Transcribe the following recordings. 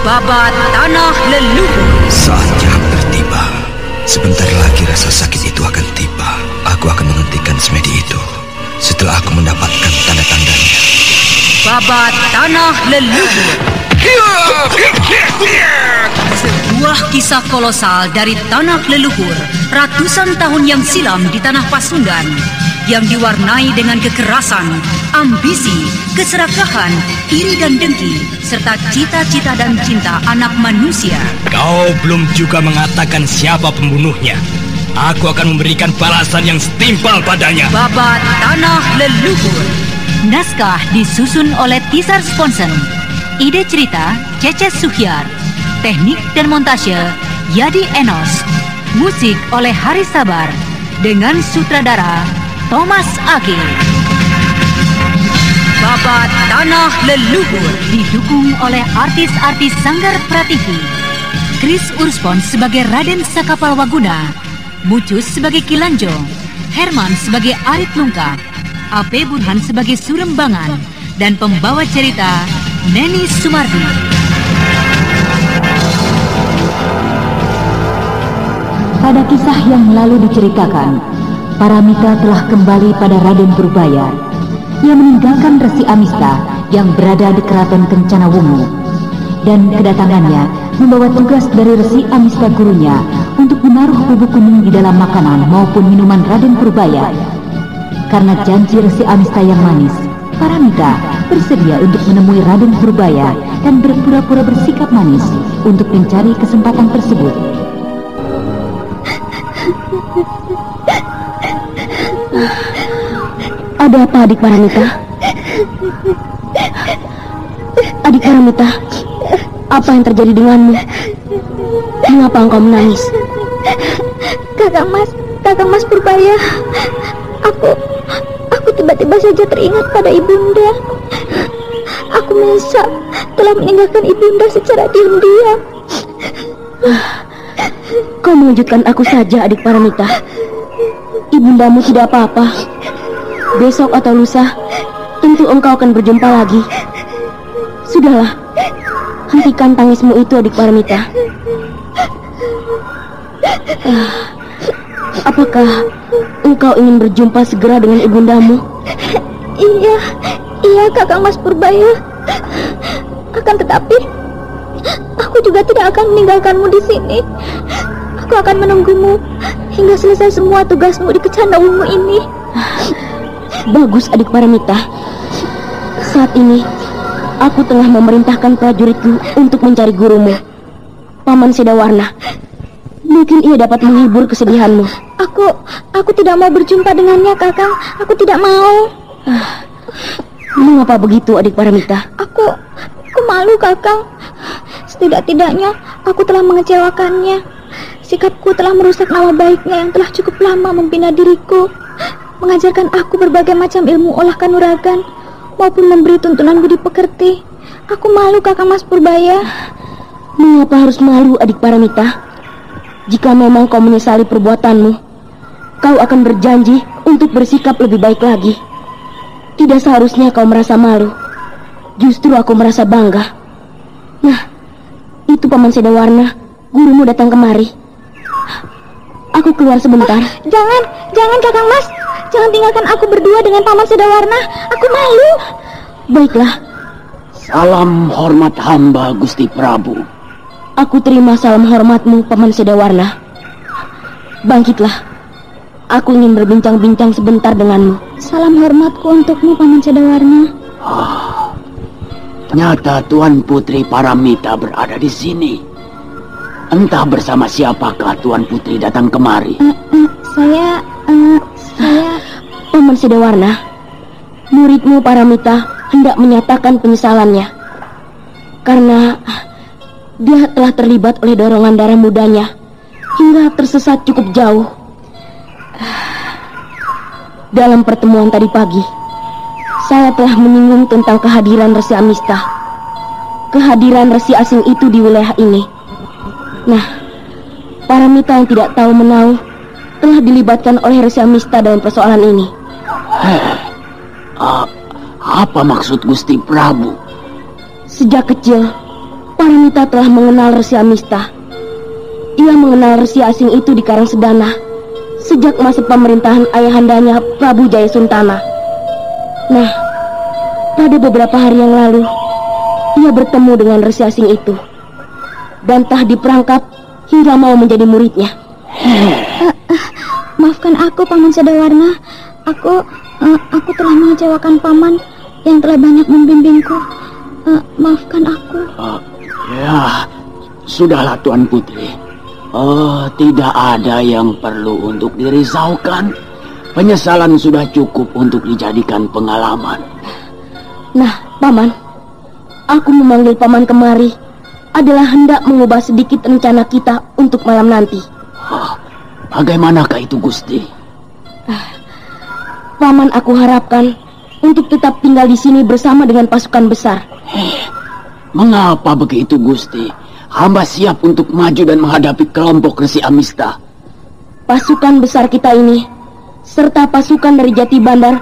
Babat Tanah Leluhur. Saatnya hampir tiba. Sebentar lagi rasa sakit itu akan tiba. Aku akan menghentikan semedi itu setelah aku mendapatkan tanda-tandanya. Babat Tanah Leluhur. Sebuah kisah kolosal dari tanah leluhur ratusan tahun yang silam di tanah Pasundan, yang diwarnai dengan kekerasan, ambisi, keserakahan, iri dan dengki, serta cita-cita dan cinta anak manusia. Kau belum juga mengatakan siapa pembunuhnya. Aku akan memberikan balasan yang setimpal padanya. Babat Tanah Leluhur. Naskah disusun oleh Tisar Sponsen. Ide cerita Cece Suhyar. Teknik dan montase Yadi Enos. Musik oleh Haris Sabar dengan sutradara Thomas Ake. Babat Tanah Leluhur didukung oleh artis-artis Sanggar Prativi. Chris Urspon sebagai Raden Sakapal Waguna, Mucus sebagai Kilanjo, Herman sebagai Arit Lungkap, A.P. Burhan sebagai Surembangan, dan pembawa cerita Neni Sumardi. Pada kisah yang lalu diceritakan, Paramita telah kembali pada Raden Purbaya. Ia meninggalkan Resi Amista yang berada di Keraton Kencana Wungu, dan kedatangannya membawa tugas dari Resi Amista gurunya untuk menaruh bubuk kuning di dalam makanan maupun minuman Raden Purbaya. Karena janji Resi Amista yang manis, Paramita bersedia untuk menemui Raden Purbaya dan berpura-pura bersikap manis untuk mencari kesempatan tersebut. Ada apa, adik Paramita? Adik Paramita, apa yang terjadi denganmu? Mengapa engkau menangis? Kakang Mas Purbaya, aku tiba-tiba saja teringat pada ibunda. Aku menyesal telah meninggalkan ibunda secara diam-diam. Kau mengejutkan aku saja, adik Paramita. Ibundamu tidak apa-apa. Besok atau lusa tentu engkau akan berjumpa lagi. Sudahlah, hentikan tangismu itu, adik Paramita. Apakah engkau ingin berjumpa segera dengan ibundamu? Iya Kakang Mas Purbaya. Akan tetapi aku juga tidak akan meninggalkanmu di sini. Aku akan menunggumu hingga selesai semua tugasmu di Kencana Wungu ini. Bagus, adik Paramita. Saat ini aku tengah memerintahkan prajuritku untuk mencari gurumu, Paman Sedawarna. Mungkin ia dapat menghibur kesedihanmu. Aku tidak mau berjumpa dengannya, Kakang. Aku tidak mau. Mengapa begitu, adik Paramita? Aku malu, Kakang. Setidak-tidaknya aku telah mengecewakannya. Sikapku telah merusak nama baiknya yang telah cukup lama membina diriku, mengajarkan aku berbagai macam ilmu olah kanuragan, maupun memberi tuntunan budi pekerti. Aku malu, Kakang Mas Purbaya. Mengapa harus malu, adik Paramita? Jika memang kau menyesali perbuatanmu, kau akan berjanji untuk bersikap lebih baik lagi. Tidak seharusnya kau merasa malu. Justru aku merasa bangga. Nah, itu Paman Sedawarna, gurumu datang kemari. Aku keluar sebentar. Jangan Kakang Mas. Jangan tinggalkan aku berdua dengan Paman Sedawarna. Aku malu. Baiklah. Salam hormat hamba, Gusti Prabu. Aku terima salam hormatmu, Paman Sedawarna. Bangkitlah. Aku ingin berbincang-bincang sebentar denganmu. Salam hormatku untukmu, Paman Sedawarna. Ternyata Tuan Putri Paramita berada di sini. Entah bersama siapakah Tuan Putri datang kemari. Saya Paman Sedawarna, muridmu Paramita hendak menyatakan penyesalannya karena dia telah terlibat oleh dorongan darah mudanya hingga tersesat cukup jauh. Dalam pertemuan tadi pagi, saya telah menyinggung tentang kehadiran Resi Amista, kehadiran resi asing itu di wilayah ini. Nah, Paramita yang tidak tahu menahu telah dilibatkan oleh Resi Amista dalam persoalan ini. Apa maksud Gusti Prabu? Sejak kecil, Paramita telah mengenal Resi Amista. Ia mengenal resi asing itu di Karangsedana sejak masa pemerintahan ayahandanya Prabu Jayasuntana. Nah, pada beberapa hari yang lalu, ia bertemu dengan resi asing itu dan telah diperangkap hingga mau menjadi muridnya. Maafkan aku, Paman Sedawarna. Aku telah mengecewakan Paman yang telah banyak membimbingku. Maafkan aku. Ya, sudahlah Tuan Putri. Tidak ada yang perlu untuk dirisaukan. Penyesalan sudah cukup untuk dijadikan pengalaman. Nah, Paman, aku memanggil Paman kemari adalah hendak mengubah sedikit rencana kita untuk malam nanti. Bagaimanakah itu, Gusti? Paman aku harapkan untuk tetap tinggal di sini bersama dengan pasukan besar. Mengapa begitu, Gusti? Hamba siap untuk maju dan menghadapi kelompok Resi Amista. Pasukan besar kita ini serta pasukan dari Jati Bandar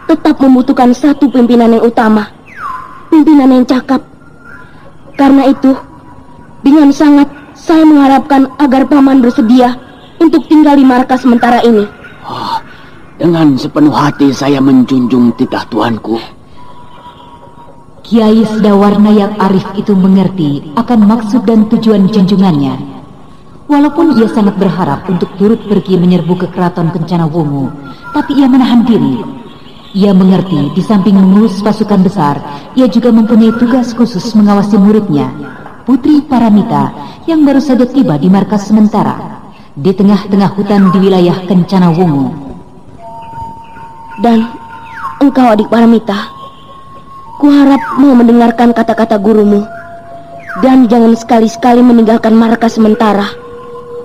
tetap membutuhkan satu pimpinan yang utama, pimpinan yang cakap. Karena itu, dengan sangat saya mengharapkan agar Paman bersedia untuk tinggal di markas sementara ini. Dengan sepenuh hati saya menjunjung titah tuanku. Kiai Sedawarna yang arif itu mengerti akan maksud dan tujuan junjungannya. Walaupun ia sangat berharap untuk turut pergi menyerbu ke keraton Kencana Wungu, tapi ia menahan diri. Ia mengerti di samping mengurus pasukan besar, ia juga mempunyai tugas khusus mengawasi muridnya, Putri Paramita, yang baru saja tiba di markas sementara di tengah-tengah hutan di wilayah Kencana Wungu. Dan engkau, adik Paramita, kuharap mau mendengarkan kata-kata gurumu dan jangan sekali-sekali meninggalkan markas sementara,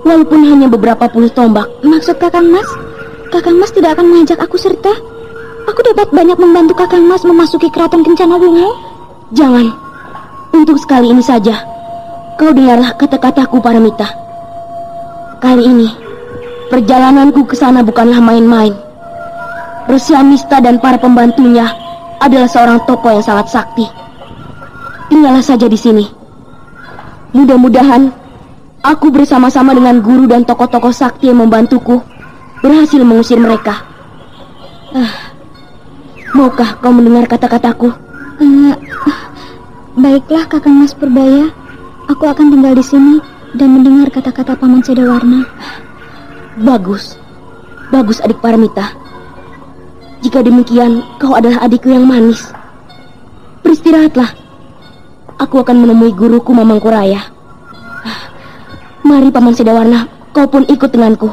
walaupun hanya beberapa puluh tombak. Maksud Kakang Mas? Kakang Mas tidak akan mengajak aku serta? Aku dapat banyak membantu Kakang Mas memasuki keraton Kencana Wungu. Jangan, untuk sekali ini saja. Kau dengarlah kata-kataku, Paramita. Kali ini perjalananku ke sana bukanlah main-main. Resi Amista dan para pembantunya adalah seorang tokoh yang sangat sakti. Tinggallah saja di sini. Mudah-mudahan aku bersama-sama dengan guru dan tokoh-tokoh sakti yang membantuku berhasil mengusir mereka. Maukah kau mendengar kata-kataku? Baiklah, Kakang Mas Purbaya. Aku akan tinggal di sini dan mendengar kata-kata Paman Sedawarna. Bagus. Bagus, adik Paramita. Jika demikian, kau adalah adikku yang manis. Beristirahatlah. Aku akan menemui guruku Mamangkuraya. Mari Paman Sedawarna, kau pun ikut denganku.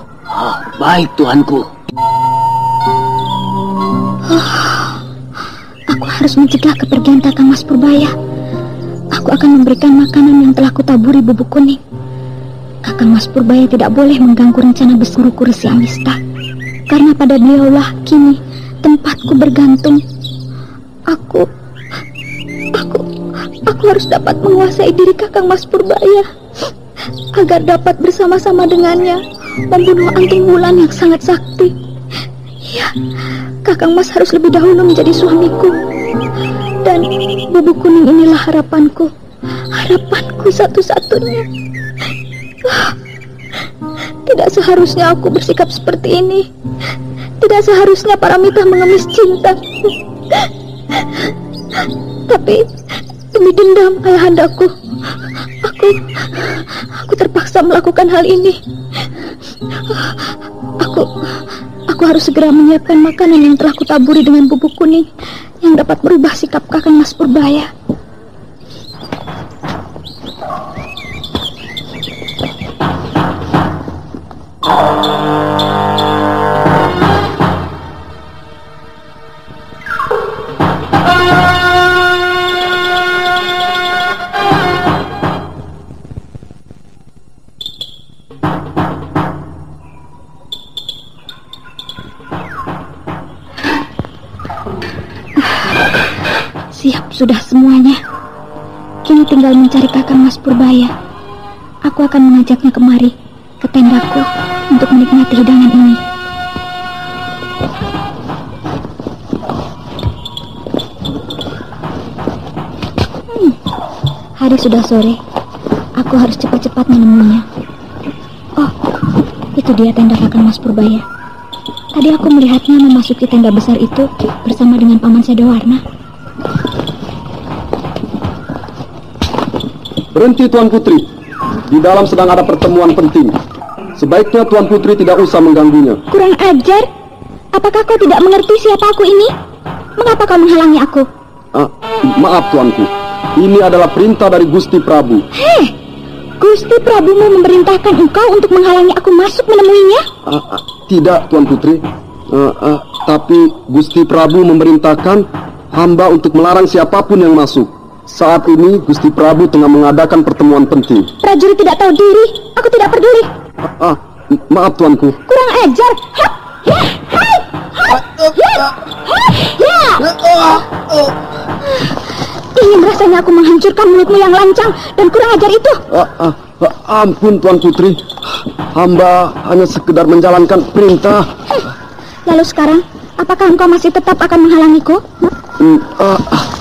Baik, tuanku. Aku harus mencegah kepergian Kakang Mas Purbaya. Aku akan memberikan makanan yang telah kutaburi bubuk kuning. Kakang Mas Purbaya tidak boleh mengganggu rencana besuruku Resi Amista, karena pada beliaulah kini tempatku bergantung. Aku harus dapat menguasai diri Kakang Mas Purbaya agar dapat bersama-sama dengannya membunuh Anting Wulan yang sangat sakti. Ya, Kakang Mas harus lebih dahulu menjadi suamiku. Dan bubuk kuning inilah harapanku satu-satunya. Tidak seharusnya aku bersikap seperti ini. Tidak seharusnya Paramita mengemis cinta. Tapi demi dendam ayahandaku, aku terpaksa melakukan hal ini. Aku harus segera menyiapkan makanan yang telah kutaburi dengan bubuk kuning yang dapat merubah sikap Kakang Mas Purbaya. Siap sudah semuanya. Kini tinggal mencari Kakang Mas Purbaya. Aku akan mengajaknya kemari ke tendaku untuk menikmati hidangan ini. Hari sudah sore. Aku harus cepat-cepat menemuinya. Oh, itu dia tenda Kakang Mas Purbaya. Tadi aku melihatnya memasuki tenda besar itu bersama dengan Paman Sedawarna. Berhenti Tuan Putri. Di dalam sedang ada pertemuan penting. Sebaiknya Tuan Putri tidak usah mengganggunya. Kurang ajar. Apakah kau tidak mengerti siapa aku ini? Mengapa kau menghalangi aku? Maaf Tuanku. Ini adalah perintah dari Gusti Prabu. Gusti Prabu mau memerintahkan engkau untuk menghalangi aku masuk menemuinya? Tidak Tuan Putri. Tapi Gusti Prabu memerintahkan hamba untuk melarang siapapun yang masuk. Saat ini Gusti Prabu tengah mengadakan pertemuan penting. Prajurit tidak tahu diri. Aku tidak peduli. Maaf Tuanku. Kurang ajar. Ingin rasanya aku menghancurkan mulutmu yang lancang dan kurang ajar itu. Ampun Tuan Putri. Hamba hanya sekedar menjalankan perintah. Lalu sekarang, apakah engkau masih tetap akan menghalangiku?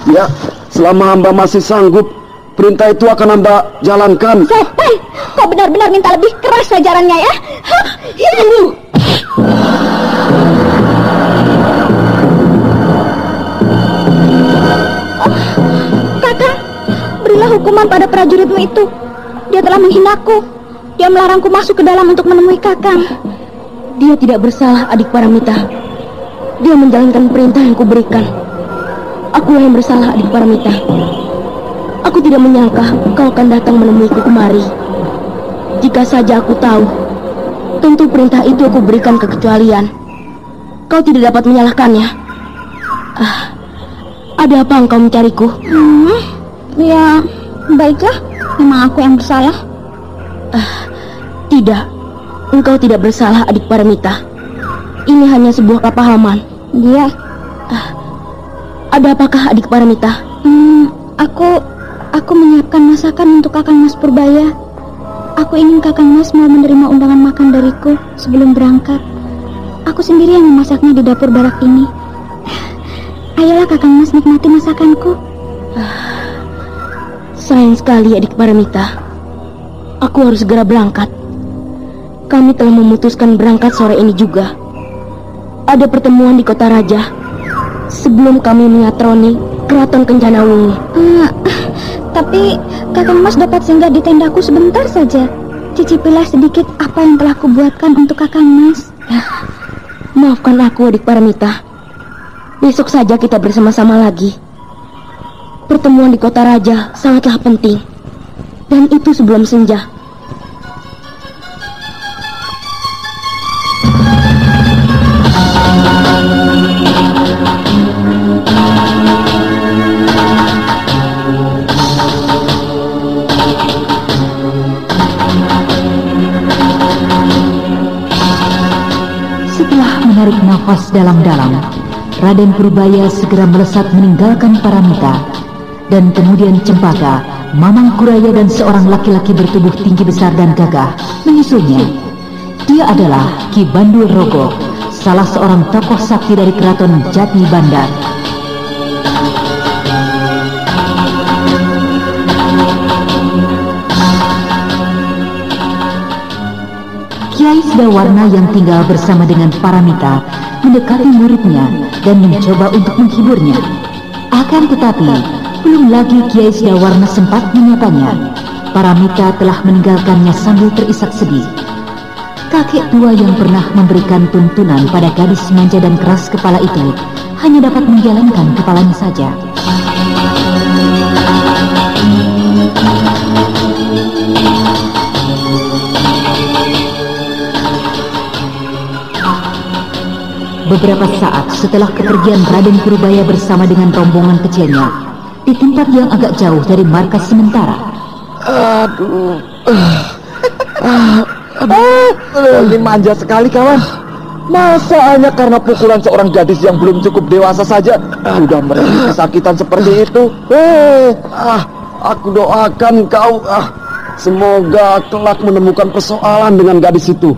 Ya, selama hamba masih sanggup, perintah itu akan hamba jalankan. Setan, kau benar-benar minta lebih keras ajarannya ya? Kakak, berilah hukuman pada prajuritmu itu. Dia telah menghinaku. Dia melarangku masuk ke dalam untuk menemui Kakang. Dia tidak bersalah, adik Paramita. Dia menjalankan perintah yang kuberikan. Akulah yang bersalah, adik Paramita. Aku tidak menyangka kau akan datang menemuiku kemari. Jika saja aku tahu, tentu perintah itu aku berikan kekecualian. Kau tidak dapat menyalahkannya. Ada apa engkau mencariku? Ya, baiklah. Memang aku yang bersalah. Tidak, engkau tidak bersalah, adik Paramita. Ini hanya sebuah kepahaman. Dia. Ada apakah, adik Paramita? Aku menyiapkan masakan untuk Kakang Mas Purbaya. Aku ingin Kakang Mas mau menerima undangan makan dariku sebelum berangkat. Aku sendiri yang memasaknya di dapur barak ini. Ayolah Kakang Mas nikmati masakanku. Sayang sekali, adik Paramita. Aku harus segera berangkat. Kami telah memutuskan berangkat sore ini juga. Ada pertemuan di Kota Raja sebelum kami menyatroni Keraton Kencanawungu. Tapi Kakang Mas dapat singgah di tendaku sebentar saja. Cicipilah sedikit apa yang telah kubuatkan untuk Kakang Mas. Maafkan aku, adik Paramita. Besok saja kita bersama-sama lagi. Pertemuan di Kota Raja sangatlah penting. Dan itu sebelum senja. Setelah menarik nafas dalam-dalam, Raden Purbaya segera melesat meninggalkan Paramita. Dan kemudian Cempaka, Mamang Kuraya dan seorang laki-laki bertubuh tinggi besar dan gagah menyusulnya. Dia adalah Ki Bandul Rogo, salah seorang tokoh sakti dari Keraton Jati Bandar. Kiai Sedawarna yang tinggal bersama dengan Paramita mendekati muridnya dan mencoba untuk menghiburnya. Akan tetapi belum lagi Kiai Sedawarna sempat menyapanya, Paramita telah meninggalkannya sambil terisak sedih. Kakek tua yang pernah memberikan tuntunan pada gadis manja dan keras kepala itu hanya dapat menggelengkan kepalanya saja. Beberapa saat setelah kepergian Raden Purbaya bersama dengan rombongan kecilnya di tempat yang agak jauh dari markas sementara. Ini manja sekali kawan. Masa hanya karena pukulan seorang gadis yang belum cukup dewasa saja sudah merasa kesakitan seperti itu. Aku doakan kau semoga kelak menemukan persoalan dengan gadis itu.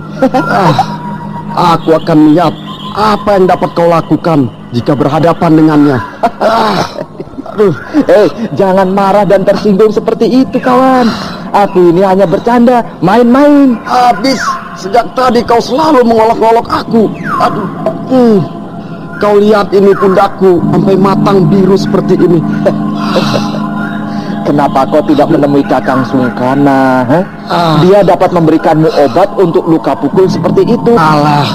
Aku akan lihat apa yang dapat kau lakukan jika berhadapan dengannya. Jangan marah dan tersinggung seperti itu, kawan. Aku ini hanya bercanda, main-main. Habis, sejak tadi kau selalu mengolok-olok aku. Aduh. Kau lihat ini pundakku, sampai matang biru seperti ini. Kenapa kau tidak menemui Kakang Sungkana? Dia dapat memberikanmu obat untuk luka pukul seperti itu. Alah,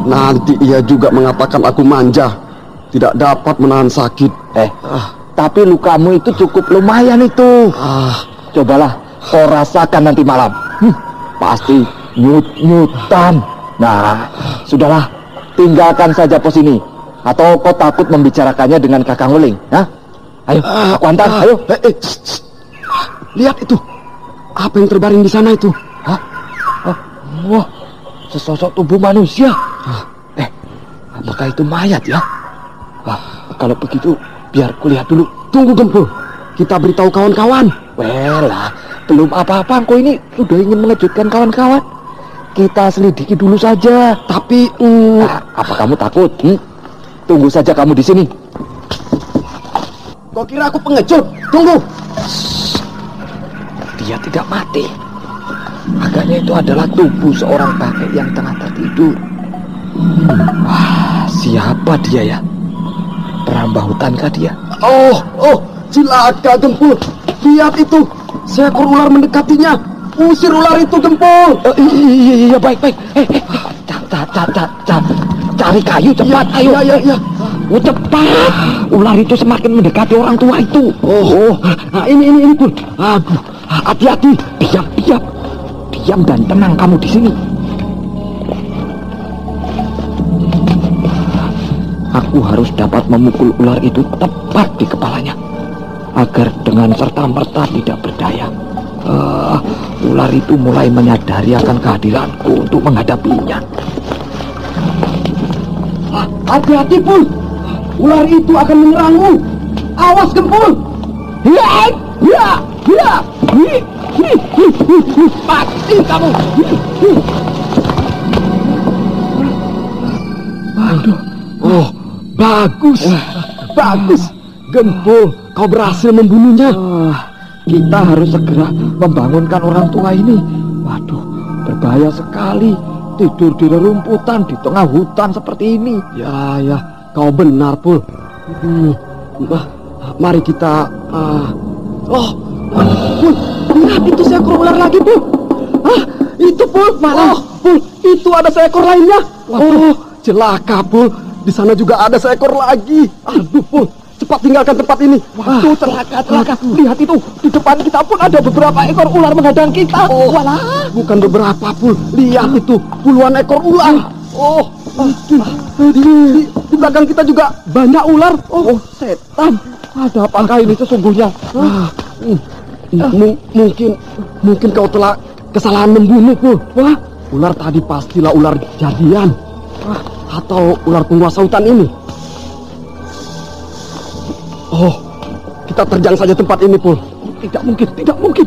nanti ia juga mengatakan aku manja, tidak dapat menahan sakit. Tapi lukamu itu cukup lumayan itu. Cobalah kau rasakan nanti malam. Pasti nyut-nyutan. Nah, sudahlah, tinggalkan saja pos ini. Atau kau takut membicarakannya dengan Kakang Weling? Ayo, aku antar, ayo. Lihat itu. Apa yang terbaring di sana itu? Wah, sesosok tubuh manusia. Apakah itu mayat ya? Kalau begitu, biar kulihat dulu. Tunggu, Gempul. Kita beritahu kawan-kawan. Welah, belum apa-apa. Kau ini udah ingin mengejutkan kawan-kawan. Kita selidiki dulu saja. Tapi, apa kamu takut? Tunggu saja kamu di sini. Kau kira aku pengecut? Tunggu. Dia tidak mati. Agaknya itu adalah tubuh seorang kakek yang tengah tertidur. Siapa dia ya? Perambah hutankah dia? Oh, cilaka, Gempul. Lihat itu. Seekor ular mendekatinya. Usir ular itu, Gempul. Iya, baik. Cari kayu cepat, ayo. Iya. Cepat. Ular itu semakin mendekati orang tua itu. Nah, ini Pul. Aduh, hati-hati. Diam dan tenang kamu di sini. Aku harus dapat memukul ular itu tepat di kepalanya, agar dengan serta-merta tidak berdaya. Ular itu mulai menyadari akan kehadiranku untuk menghadapinya. Hati-hati, Pul. Ular itu akan menyerangmu. Awas, Gempul. Mati kamu. Bagus. Gempul, kau berhasil membunuhnya. Kita harus segera membangunkan orang tua ini. Waduh, berbahaya sekali tidur di rerumputan di tengah hutan seperti ini. Ya, kau benar, Pul. Mari kita... Pul, lihat itu seekor ular lagi, Pul. Itu, Pul. Pul, itu ada seekor lainnya. Celaka, Pul. Di sana juga ada seekor lagi. Aduh, Pul. Cepat tinggalkan tempat ini. Waduh, celaka. Lihat itu, di depan kita pun ada beberapa ekor ular menghadang kita. Walah. Bukan beberapa, Pul. Lihat itu, puluhan ekor ular. Di belakang kita juga banyak ular. Setan. Ada apakah ini sesungguhnya? Mungkin kau telah kesalahan membunuh, Pul. Ular tadi pastilah ular jadian. Atau ular penguasa hutan ini. Kita terjang saja tempat ini, Pul. Tidak mungkin.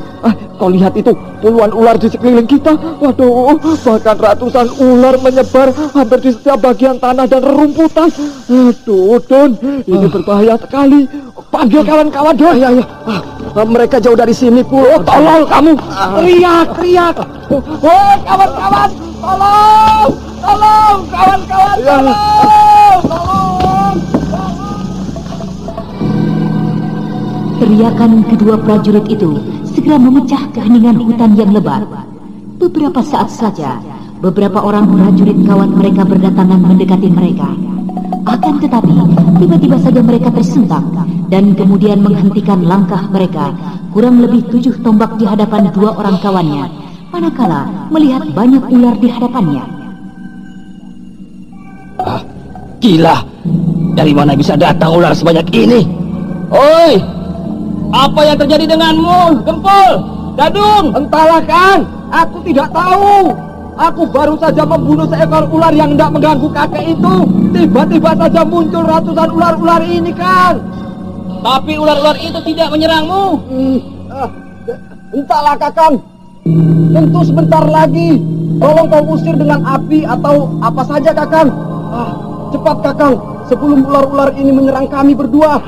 Kau lihat itu, puluhan ular di sekeliling kita. Waduh, bahkan ratusan ular menyebar hampir di setiap bagian tanah dan rerumputan. Aduh, Don, ini berbahaya sekali. Panggil kawan-kawan, Don. Ya. Mereka jauh dari sini, Pul. Tolong kamu, teriak. Kawan-kawan, tolong, kawan-kawan, tolong. Teriakan kedua prajurit itu segera memecah keheningan hutan yang lebat. Beberapa saat saja, beberapa orang prajurit kawan mereka berdatangan mendekati mereka. Akan tetapi, tiba-tiba saja mereka tersentak dan kemudian menghentikan langkah mereka kurang lebih 7 tombak di hadapan 2 orang kawannya, manakala melihat banyak ular di hadapannya. Gila, dari mana bisa datang ular sebanyak ini? Oi! Apa yang terjadi denganmu, Gempul? Gadung? Entahlah, Kang. Aku tidak tahu. Aku baru saja membunuh seekor ular yang hendak mengganggu kakek itu. Tiba-tiba saja muncul ratusan ular-ular ini, Kang. Tapi ular-ular itu tidak menyerangmu. Entahlah, Kakang. Tentu sebentar lagi. Tolong kau usir dengan api atau apa saja, Kakang. Cepat, Kakang. Sebelum ular-ular ini menyerang kami berdua.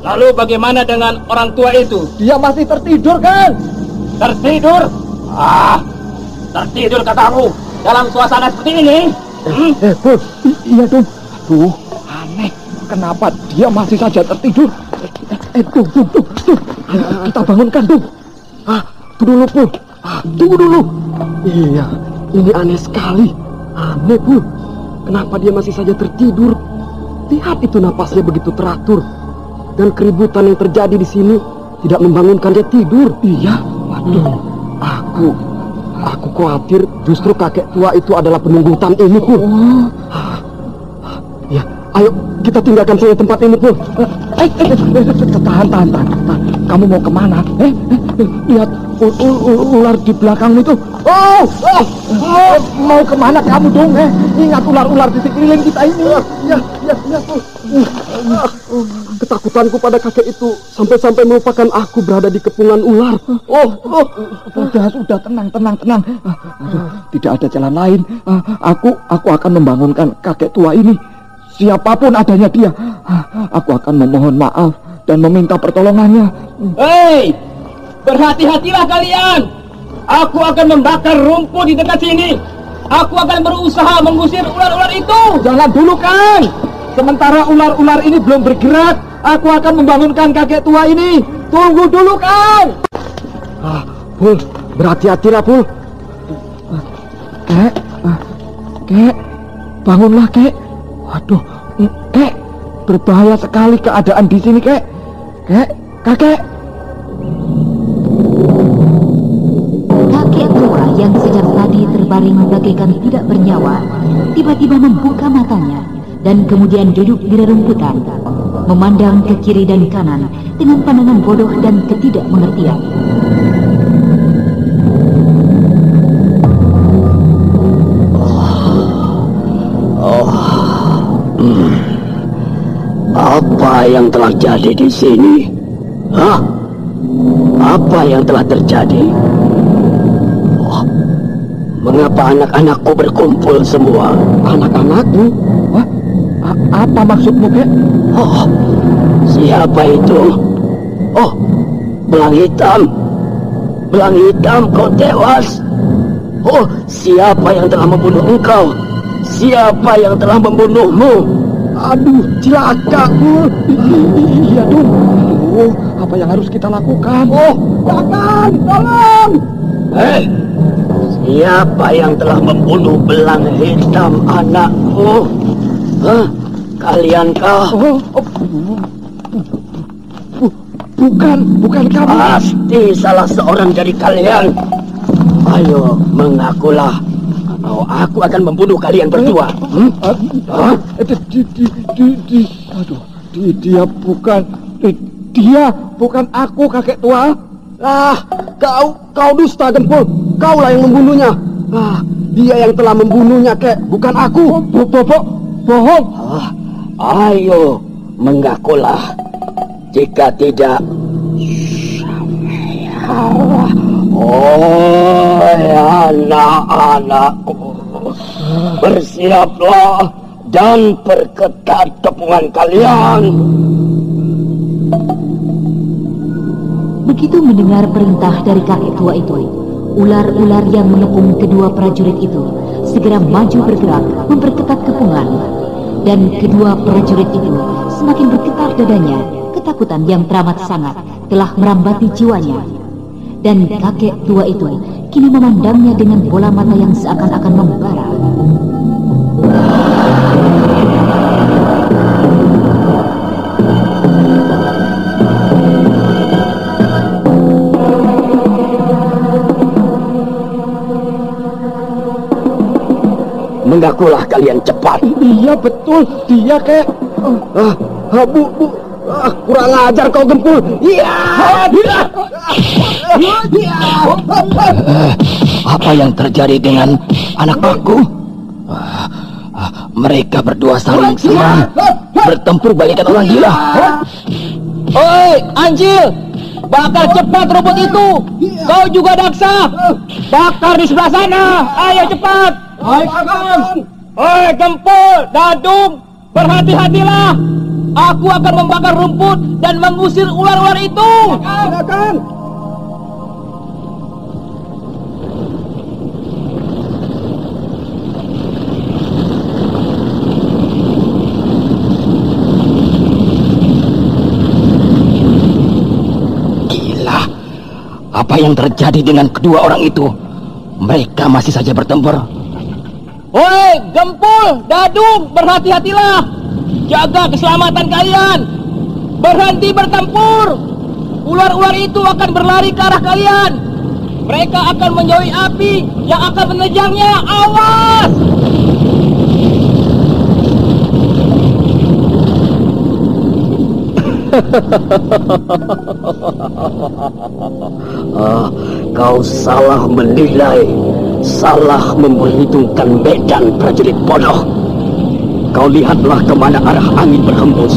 Lalu bagaimana dengan orang tua itu? Dia masih tertidur kan? Tertidur? Tertidur katamu dalam suasana seperti ini? Bul, iya dong. Aduh, aneh. Kenapa dia masih saja tertidur? Tunggu. Kita bangunkan, Bul. Tunggu dulu, Bul. Tunggu dulu. Iya, ini aneh sekali. Aneh, Bul. Kenapa dia masih saja tertidur? Lihat itu napasnya begitu teratur. Dan keributan yang terjadi di sini tidak membangunkan dia tidur. Iya, waduh. Aku khawatir justru kakek tua itu adalah penunggu hutan ini, Bul. Ya, ayo kita tinggalkan saja tempat ini, Bul. Tahan. Kamu mau kemana? Lihat ular di belakangmu itu. Mau kemana kamu dong? Ingat ular-ular di sekeliling kita ini. Ya, Bul. Ketakutanku pada kakek itu sampai melupakan aku berada di kepungan ular. Sudah, tenang. Tidak ada jalan lain. Aku akan membangunkan kakek tua ini. Siapapun adanya dia, aku akan memohon maaf dan meminta pertolongannya. Hei, berhati-hatilah kalian. Aku akan membakar rumput di dekat sini. Aku akan berusaha mengusir ular-ular itu. Jangan dulu, Kang. Sementara ular-ular ini belum bergerak, aku akan membangunkan kakek tua ini. Tunggu dulu, Kang. Bul, berhati-hatilah, Bul. Kek, bangunlah, Kek. Waduh, Kek, berbahaya sekali keadaan di sini, Kek. Kakek. Kakek tua yang sejak tadi terbaring bagaikan tidak bernyawa, tiba-tiba membuka matanya dan kemudian duduk di rerumputan, memandang ke kiri dan kanan dengan pandangan bodoh dan ketidakmengertian. Apa yang telah jadi di sini? Apa yang telah terjadi? Mengapa anak-anakku berkumpul semua? Anak-anakmu? Apa maksudmu, Kek? Siapa itu? Belang hitam. Belang hitam, kau tewas. Siapa yang telah membunuh engkau? Siapa yang telah membunuhmu? Aduh, celaka, Bul. Iya dong. Apa yang harus kita lakukan? Jangan, tolong. Siapa yang telah membunuh belang hitam anakku? Kaliankah? Bukan kamu. Pasti salah seorang dari kalian. Ayo, mengakulah. Aku akan membunuh kalian berdua. Dia bukan aku, kakek tua. Kau dusta, Gempul. Kaulah yang membunuhnya. Dia yang telah membunuhnya, Kek, bukan aku. Bohong. Ayo, mengakulah. Jika tidak, anak-anakku, bersiaplah dan perketat kepungan kalian. Begitu mendengar perintah dari kakek tua itu, ular-ular yang mengepung kedua prajurit itu segera maju bergerak memperketat kepungan. Dan kedua prajurit itu semakin bergetar dadanya. Ketakutan yang teramat sangat telah merambati jiwanya. Dan kakek tua itu kini memandangnya dengan bola mata yang seakan-akan membara. Mengakulah kalian cepat. Iya betul, dia, Kek. Bu. Kurang ajar kau, Gempul. Apa yang terjadi dengan anak-anakku? Mereka berdua saling serang, bertempur bagaikan orang gila. Oi, Anjil, bakar cepat rumput itu. Kau juga Daksa, bakar di sebelah sana. Ayo cepat. Oi, Gempul, Dadung, berhati-hatilah. Aku akan membakar rumput dan mengusir ular-ular itu. Silakan. Gila, apa yang terjadi dengan kedua orang itu? Mereka masih saja bertempur. Woi, Gempul, Dadung, berhati-hatilah. Jaga keselamatan kalian. Berhenti bertempur. Ular-ular itu akan berlari ke arah kalian. Mereka akan menjauhi api yang akan menerjangnya. Awas! Kau salah menilai, salah memperhitungkan medan, prajurit bodoh. Kau lihatlah kemana arah angin berhembus.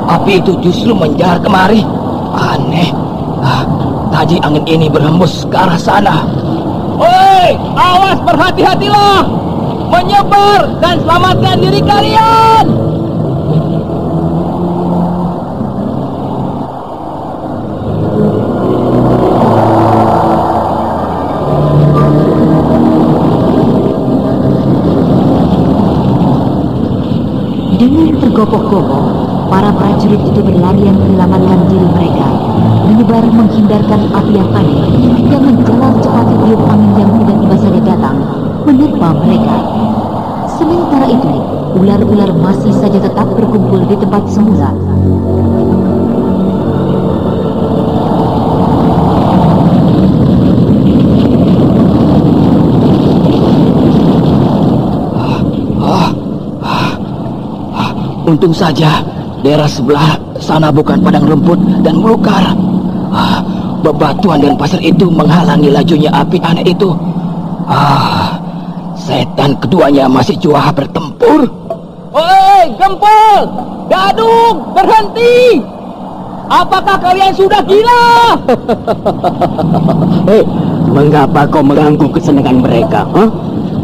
Api itu justru menjalar kemari. Aneh. Tadi angin ini berhembus ke arah sana. Woi, awas, berhati-hatilah. Menyebar dan selamatkan diri kalian. Dengan tergopoh-gopoh, para prajurit itu berlarian menyelamatkan diri mereka, menyebar menghindarkan api yang panik yang menjalar cepat tiup angin yang tiba-tiba saja datang menerpa mereka. Sementara itu, ular-ular masih saja tetap berkumpul di tempat semula. Untung saja daerah sebelah sana bukan padang rumput dan belukar. Bebatuan dan pasir itu menghalangi lajunya api aneh itu. Setan keduanya masih juaha bertempur. Oi, Gempul, Dadung, berhenti! Apakah kalian sudah gila? Mengapa kau mengganggu kesenangan mereka?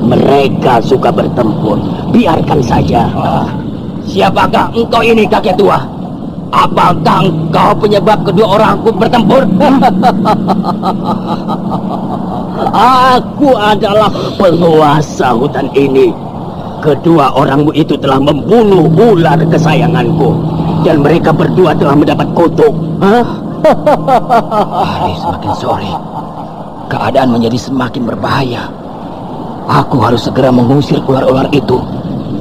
Mereka suka bertempur. Biarkan saja. Siapakah engkau ini, kakek tua? Apakah engkau penyebab kedua orangku bertempur? Aku adalah penguasa hutan ini. Kedua orangmu itu telah membunuh ular kesayanganku, dan mereka berdua telah mendapat kutuk. Hari semakin sore, keadaan menjadi semakin berbahaya. Aku harus segera mengusir ular-ular itu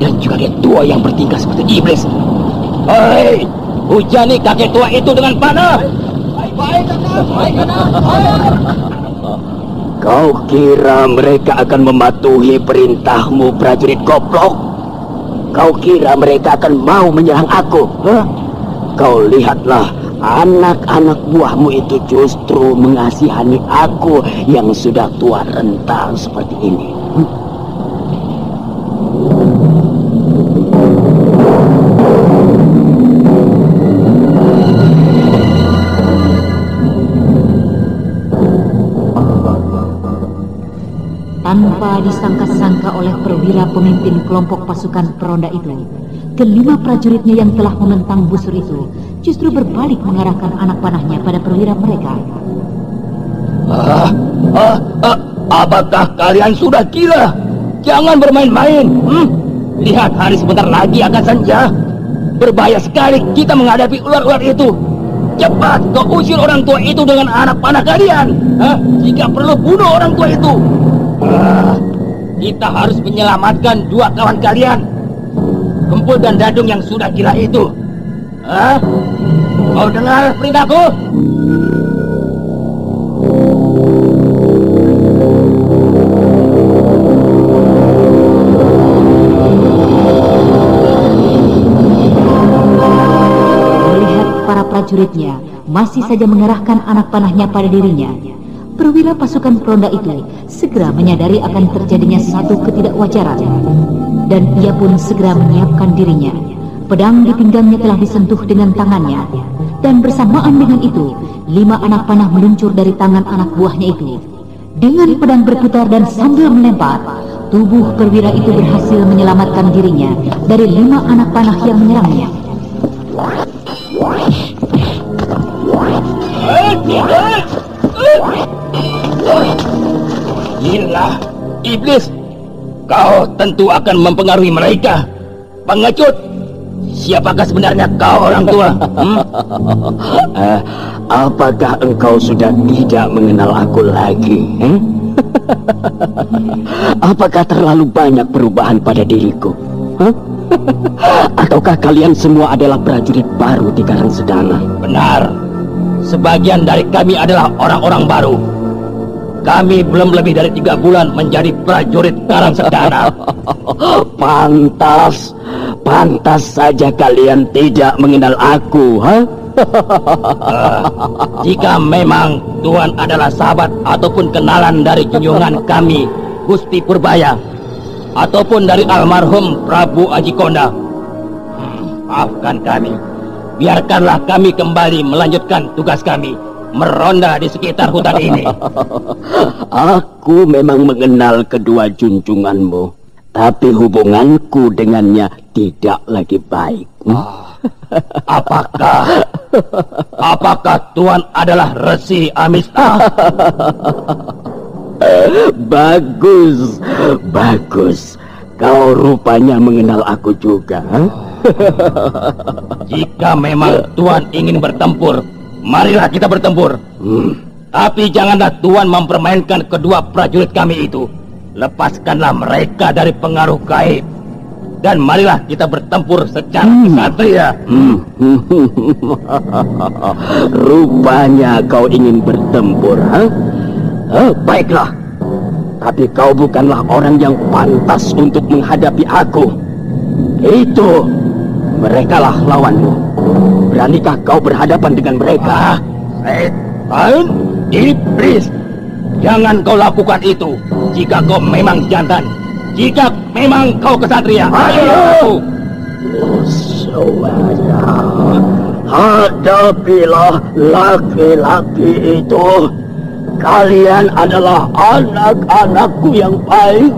dan juga dia tua yang bertingkah seperti iblis. Hei, hujani kakek tua itu dengan panah. Baik, Kau kira mereka akan mematuhi perintahmu, prajurit goblok? Kau kira mereka akan mau menyerang aku? Kau lihatlah, anak-anak buahmu itu justru mengasihani aku yang sudah tua renta seperti ini. Tanpa disangka-sangka oleh perwira pemimpin kelompok pasukan peronda itu, kelima prajuritnya yang telah menentang busur itu justru berbalik mengarahkan anak panahnya pada perwira mereka. Apakah kalian sudah gila? Jangan bermain-main. Lihat, hari sebentar lagi akan senja. Berbahaya sekali kita menghadapi ular-ular itu. Cepat kau usir orang tua itu dengan anak panah kalian. Jika perlu bunuh orang tua itu. Kita harus menyelamatkan dua kawan kalian, Gempul dan Dadung yang sudah gila itu. Mau dengar perintahku? Melihat para prajuritnya masih saja mengerahkan anak panahnya pada dirinya, perwira pasukan peronda itu segera menyadari akan terjadinya satu ketidakwajaran, dan ia pun segera menyiapkan dirinya. Pedang di pinggangnya telah disentuh dengan tangannya, Dan bersamaan dengan itu, 5 anak panah meluncur dari tangan anak buahnya itu. Dengan pedang berputar dan sambil melempar, tubuh perwira itu berhasil menyelamatkan dirinya dari 5 anak panah yang menyerangnya. Gila, iblis! Kau tentu akan mempengaruhi mereka. Pengecut! Siapakah sebenarnya kau, orang tua? Apakah engkau sudah tidak mengenal aku lagi? Apakah terlalu banyak perubahan pada diriku? Ataukah kalian semua adalah prajurit baru di Karangsedana? Benar. Sebagian dari kami adalah orang-orang baru. Kami belum lebih dari 3 bulan menjadi prajurit Karangsedana. Pantas saja kalian tidak mengenal aku, jika memang Tuan adalah sahabat ataupun kenalan dari junjungan kami, Gusti Purbaya, ataupun dari almarhum Prabu Ajikonda, maafkan kami. Biarkanlah kami kembali melanjutkan tugas kami, meronda di sekitar hutan ini. Aku memang mengenal kedua junjunganmu, tapi hubunganku dengannya tidak lagi baik. Apakah Tuan adalah Resi Amista? Bagus. Kau rupanya mengenal aku juga. Jika memang Tuan ingin bertempur, marilah kita bertempur. Tapi janganlah Tuan mempermainkan kedua prajurit kami itu. Lepaskanlah mereka dari pengaruh gaib. Dan marilah kita bertempur secara kesatria. Rupanya kau ingin bertempur, baiklah. Tapi kau bukanlah orang yang pantas untuk menghadapi aku. Itu, merekalah lawanmu. Beranikah kau berhadapan dengan mereka? Setan, iblis, jangan kau lakukan itu. Jika kau memang jantan, jika memang kau kesatria, ayo! Semuanya, hadapilah laki-laki itu. Kalian adalah anak-anakku yang baik.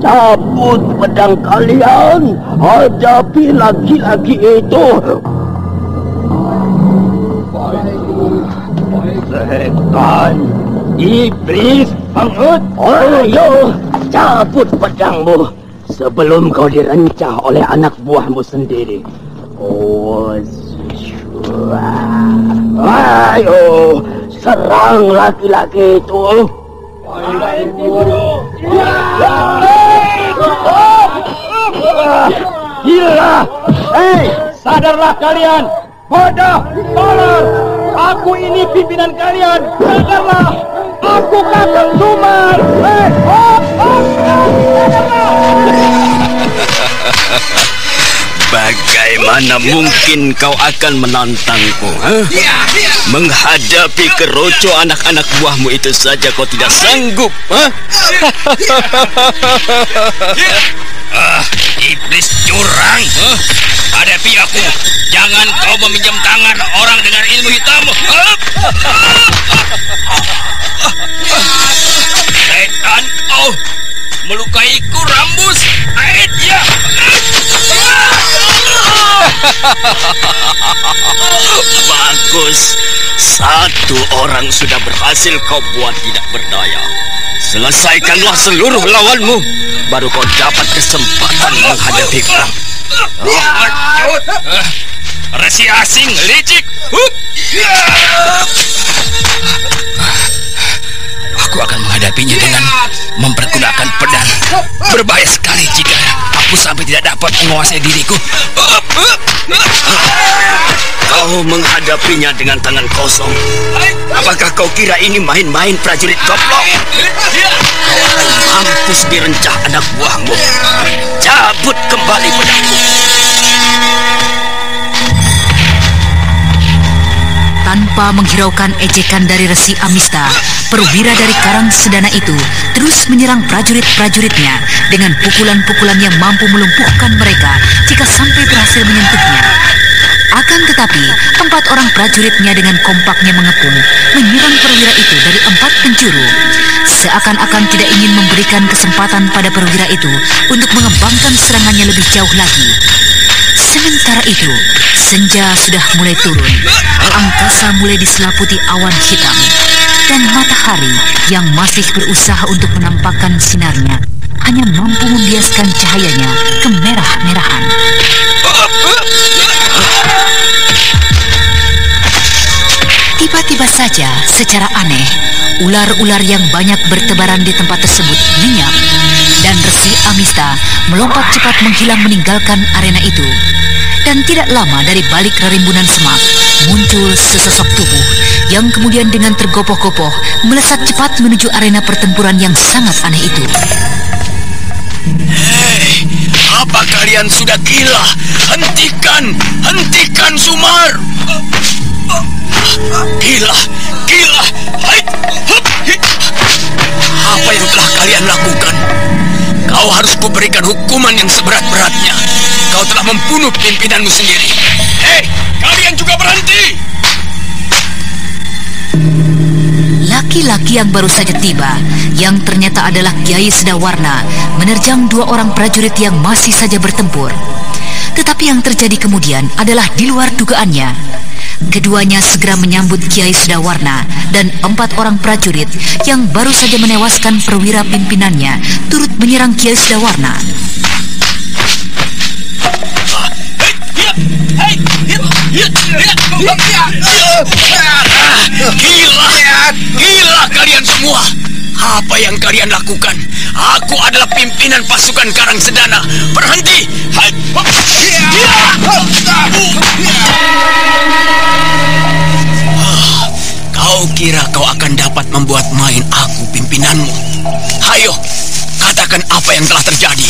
Cabut pedang kalian, hadapi laki-laki itu. Setan, iblis, pengut, ayo cabut pedangmu sebelum kau direncah oleh anak buahmu sendiri. Ayo serang laki-laki itu. Gila! Hei, sadarlah kalian! Bodoh, tolol! Aku ini pimpinan kalian! Sadarlah! Aku Kakang Sumar! Hei, bagaimana mungkin kau akan menantangku? Menghadapi keroco anak-anak buahmu itu saja kau tidak sanggup. Iblis curang. Hadapi aku. Jangan kau meminjam tangan orang dengan ilmu hitammu. Setan kau, melukaiku Rambus. Ya. Bagus. Satu orang sudah berhasil kau buat tidak berdaya. Selesaikanlah seluruh lawanmu, baru kau dapat kesempatan menghadapiku. Resi asing licik. Aku akan menghadapinya dengan mempergunakan pedang. Berbahaya sekali jika aku sampai tidak dapat menguasai diriku. Kau menghadapinya dengan tangan kosong. Apakah kau kira ini main-main, prajurit goblok? Kau akan mampus direncah anak buahmu. Cabut kembali pedangmu. Tanpa menghiraukan ejekan dari Resi Amista, perwira dari Karangsedana itu terus menyerang prajurit-prajuritnya dengan pukulan-pukulan yang mampu melumpuhkan mereka jika sampai berhasil menyentuhnya. Akan tetapi, 4 orang prajuritnya dengan kompaknya mengepung, menyerang perwira itu dari 4 penjuru. Seakan-akan tidak ingin memberikan kesempatan pada perwira itu untuk mengembangkan serangannya lebih jauh lagi. Sementara itu, senja sudah mulai turun, angkasa mulai diselaputi awan hitam, dan matahari yang masih berusaha untuk menampakkan sinarnya hanya mampu membiaskan cahayanya kemerah-merahan. Tiba-tiba saja, secara aneh, ular-ular yang banyak bertebaran di tempat tersebut lenyap, dan Resi Amista melompat cepat menghilang meninggalkan arena itu. Dan tidak lama dari balik rerimbunan semak, muncul sesosok tubuh yang kemudian dengan tergopoh-gopoh melesat cepat menuju arena pertempuran yang sangat aneh itu. Hei, apa kalian sudah gila? Hentikan Sumar! Gila! Apa yang telah kalian lakukan? Kau harus kuberikan hukuman yang seberat-beratnya. Kau telah membunuh pimpinanmu sendiri. Hei, kalian juga berhenti! Laki-laki yang baru saja tiba, yang ternyata adalah Kiai Sedawarna, menerjang 2 orang prajurit yang masih saja bertempur. Tetapi yang terjadi kemudian adalah di luar dugaannya. Keduanya segera menyambut Kiai Sedawarna dan 4 orang prajurit yang baru saja menewaskan perwira pimpinannya turut menyerang Kiai Sedawarna. Gila kalian semua. Apa yang kalian lakukan? Aku adalah pimpinan pasukan Karang Sedana. Berhenti! Kau kira kau akan dapat membuat main aku pimpinanmu? Hayo, katakan apa yang telah terjadi.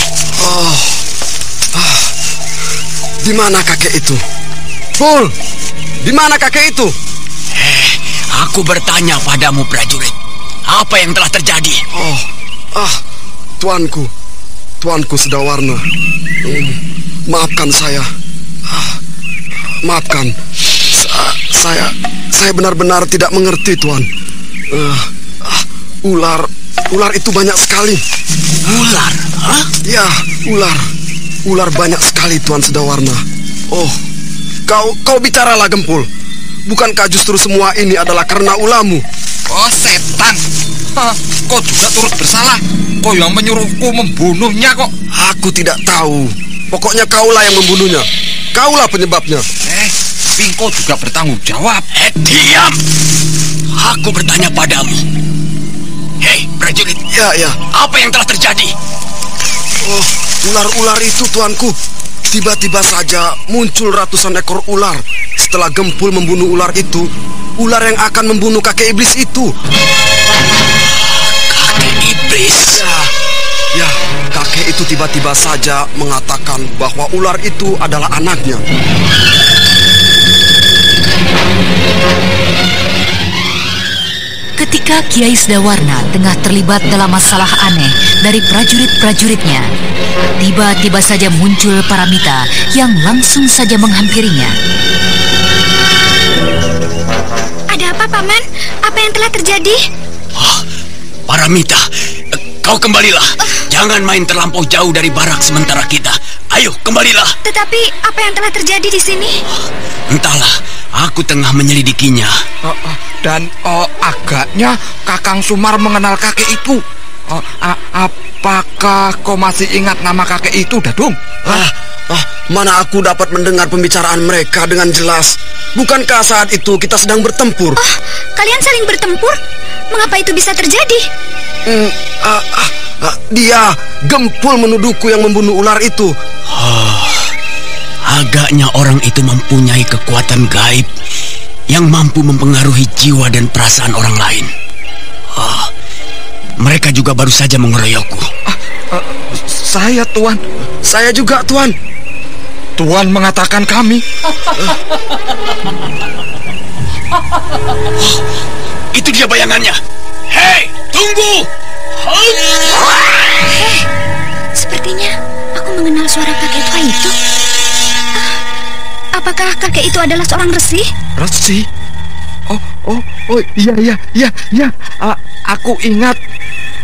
Di mana kakek itu? Pul, di mana kakek itu? Aku bertanya padamu, prajurit. Apa yang telah terjadi? Tuanku Sedawarna. Maafkan saya. Maafkan. Saya benar-benar tidak mengerti, Tuan. Ular itu banyak sekali. Ular? Hah? Ya, ular. Ular banyak sekali, Tuan Sedawarna. Oh, kau bicaralah, Gempul. Bukankah justru semua ini adalah karena ulahmu? Oh, setan. Kau juga turut bersalah. Kau yang menyuruhku membunuhnya kok. Aku tidak tahu. Pokoknya kaulah yang membunuhnya. Kaulah penyebabnya. Tapi kau juga bertanggung jawab. Diam! Aku bertanya padamu. Hei, prajurit. Ya. Apa yang telah terjadi? Oh, ular-ular itu, tuanku. Tiba-tiba saja muncul ratusan ekor ular. Setelah Gempul membunuh ular itu, ular yang akan membunuh kakek iblis itu. Kakek iblis? Ya, kakek itu tiba-tiba saja mengatakan bahwa ular itu adalah anaknya. Ketika Kiai Sedawarna tengah terlibat dalam masalah aneh dari prajurit-prajuritnya, tiba-tiba saja muncul Paramita yang langsung saja menghampirinya. Ada apa, Paman? Apa yang telah terjadi? Paramita, kau kembalilah. Jangan main terlampau jauh dari barak sementara kita. Ayo, kembalilah. Tetapi apa yang telah terjadi di sini? Entahlah, aku tengah menyelidikinya. Dan agaknya Kakang Sumar mengenal kakek itu. Apakah kau masih ingat nama kakek itu, Dadung? Mana aku dapat mendengar pembicaraan mereka dengan jelas. Bukankah saat itu kita sedang bertempur? Kalian saling bertempur? Mengapa itu bisa terjadi? Dia, Gempul, menuduhku yang membunuh ular itu. Agaknya orang itu mempunyai kekuatan gaib yang mampu mempengaruhi jiwa dan perasaan orang lain. Mereka juga baru saja mengeroyokku. Saya, Tuan. Saya juga, Tuan. Tuan mengatakan kami. Itu dia bayangannya. Hei, tunggu! Sepertinya aku mengenal suara kakek tua itu. Apa apakah kakek itu adalah seorang resi? Resi? Oh, iya. Aku ingat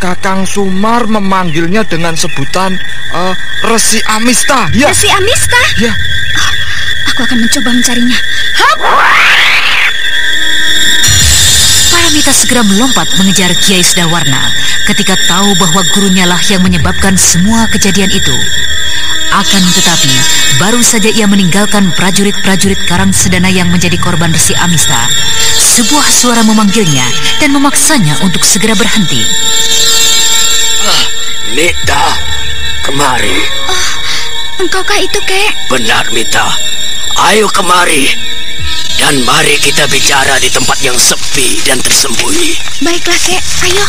Kakang Sumar memanggilnya dengan sebutan Resi Amista. Ya. Resi Amista? Ya. Oh, aku akan mencoba mencarinya. Hap! Paramita segera melompat mengejar Kiai Sedawarna ketika tahu bahwa gurunya lah yang menyebabkan semua kejadian itu. Akan tetapi, baru saja ia meninggalkan prajurit-prajurit Karang Sedana yang menjadi korban Resi Amista, sebuah suara memanggilnya dan memaksanya untuk segera berhenti. Mita, kemari. Engkaukah itu, Kek? Benar, Mita. Ayo kemari. Dan mari kita bicara di tempat yang sepi dan tersembunyi. Baiklah, Kek. Ayo.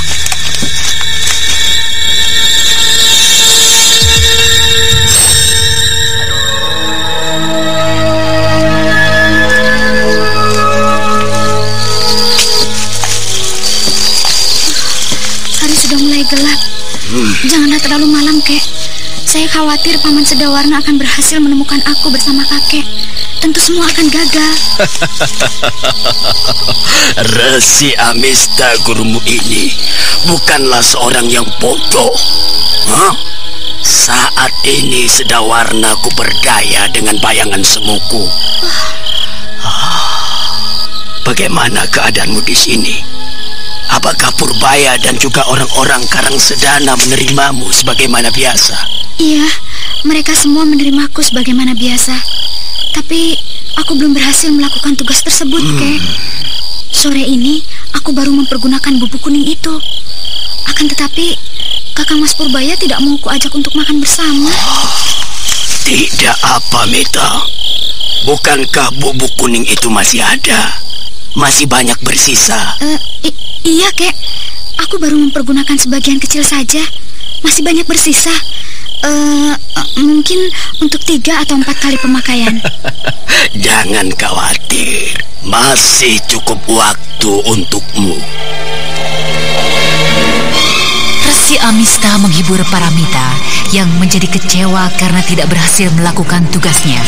Hari sudah mulai gelap. Janganlah terlalu malam, Kek. Saya khawatir Paman Sedawarna akan berhasil menemukan aku bersama kakek. Tentu semua akan gagal. Resi Amista gurumu ini bukanlah seorang yang bodoh. Saat ini Sedawarna ku berdaya dengan bayangan semuku. Bagaimana keadaanmu di sini? Apakah Purbaya dan juga orang-orang Karang Sedana menerimamu sebagaimana biasa? Iya, mereka semua menerimaku sebagaimana biasa. Tapi aku belum berhasil melakukan tugas tersebut, Kek. Sore ini aku baru mempergunakan bubuk kuning itu. Akan tetapi Kakang Mas Purbaya tidak mau kuajak untuk makan bersama. Tidak apa, Mita. Bukankah bubuk kuning itu masih ada? Masih banyak bersisa. Iya, Kek. Aku baru mempergunakan sebagian kecil saja. Masih banyak bersisa. Mungkin untuk 3 atau 4 kali pemakaian. Jangan khawatir. Masih cukup waktu untukmu. Resi Amista menghibur Paramita yang menjadi kecewa karena tidak berhasil melakukan tugasnya.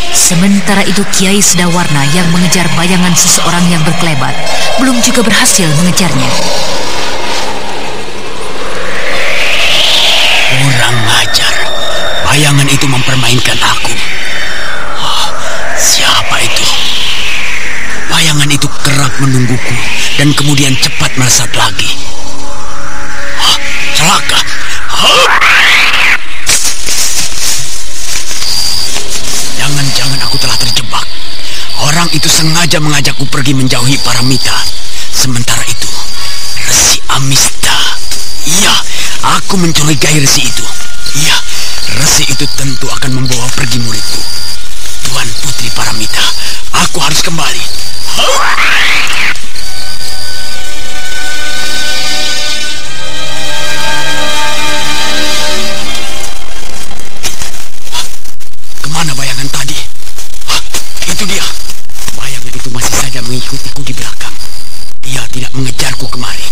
Sementara itu Kiai Sedawarna yang mengejar bayangan seseorang yang berkelebat belum juga berhasil mengejarnya. Kurang ajar. Bayangan itu mempermainkan aku. Siapa itu? Bayangan itu kerap menungguku dan kemudian cepat melesat lagi. Celaka. Jangan-jangan aku telah terjebak. Orang itu sengaja mengajakku pergi menjauhi Paramita. Sementara itu, Resi Amista. Iya, aku mencurigai resi itu. Iya, resi itu tentu akan membawa pergi muridku. Tuan Putri Paramita, aku harus kembali. Kemana bayangan tadi? Itu dia. Bayangan itu masih saja mengikutiku di belakang. Dia tidak mengejarku kemari.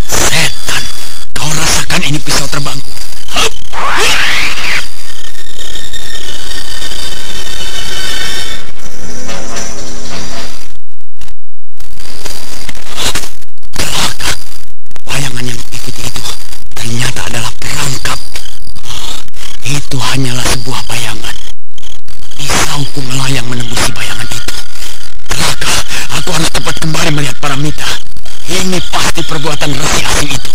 Setan, kau rasakan ini pisau terbangku. Celaka, bayangan yang ikuti itu ternyata adalah perangkap. Itu hanyalah sebuah bayangan. Pisauku melayang menembusi bayangan itu. Celaka, aku harus cepat kembali melihat Paramita. Ini pasti perbuatan resi asing itu.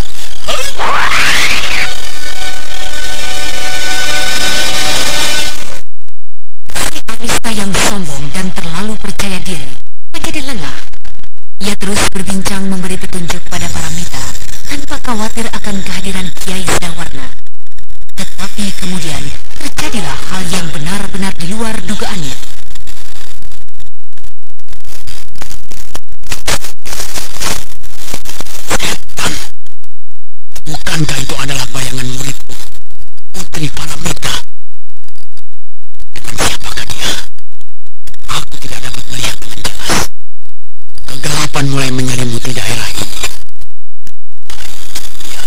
Amista yang sombong dan terlalu percaya diri menjadi lengah. Ia terus berbincang memberi petunjuk pada Paramita tanpa khawatir akan kehadiran Kiai Sedawarna. Tetapi kemudian terjadilah hal yang benar-benar di luar dugaannya. Setan, bukankah itu adalah bayangan muridku, Putri Paramita? Dengan siapakah dia? Aku tidak dapat melihat dengan jelas. Kegelapan mulai menyelimuti daerah ini. Iya,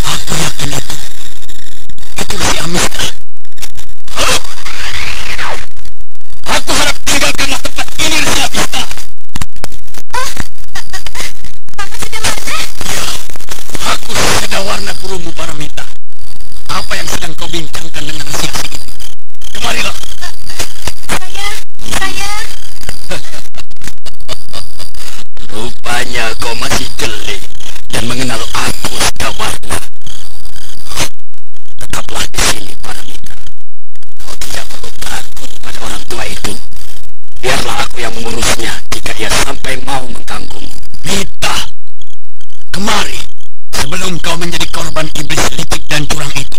aku yakin itu Resi Amista. Aku harap tinggalkanlah tempat ini, Resi Amista. Paman Sedawarna? Ya, aku Sedawarna gurumu Paramita. Apa yang sedang kau bincangkan dengan Resi asing itu? Kemarilah. Saya. Rupanya kau masih jeli dan mengenal aku Sedawarna. Tetaplah di sini, Paramita. Kau tidak perlu takut pada orang tua itu. Biarlah aku yang mengurusnya jika ia sampai mau mengganggumu. Mita, kemari sebelum kau menjadi korban iblis licik dan curang itu.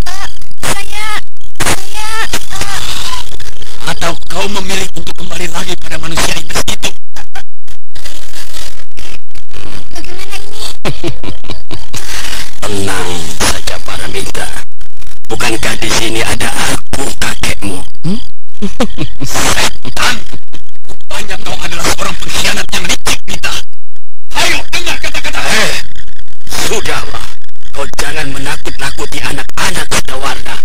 Atau kau memilih untuk kembali lagi pada manusia iblis itu? Bagaimana ini? Tenang saja, Paramita. Bukankah di sini ada aku, kakekmu? Setan! Rupanya kau adalah seorang pengkhianat yang licik, Mita. Ayo, dengar kata-kata. Sudahlah. Kau jangan menakut-nakuti anak-anak Sedawarna.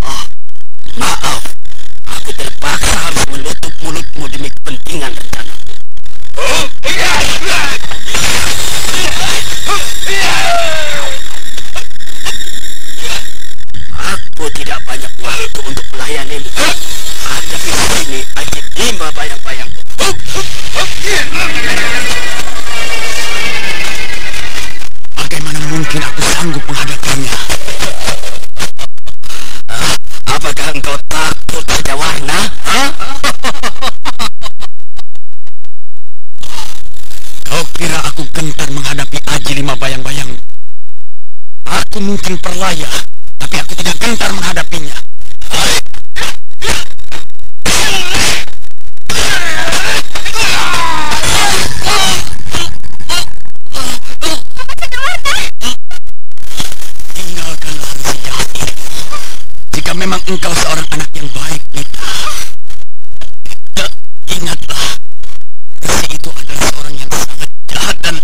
Oh, maaf. Aku terpaksa harus menutup mulutmu demi kepentingan rencanaku. Aku tidak banyak waktu untuk melayanimu. Ada di sini aja 5 bayang-bayang. Bagaimana mungkin aku sanggup menghadapinya? Apakah engkau takut Sedawarna? Kau kira aku gentar menghadapi Aji 5 bayang-bayang? Aku mungkin perlaya, tapi aku tidak gentar menghadapinya. Tinggalkanlah Resi jahat ini. Jika memang engkau seorang anak yang baik, Mita. Ingatlah, Resi itu adalah seorang yang sangat jahat dan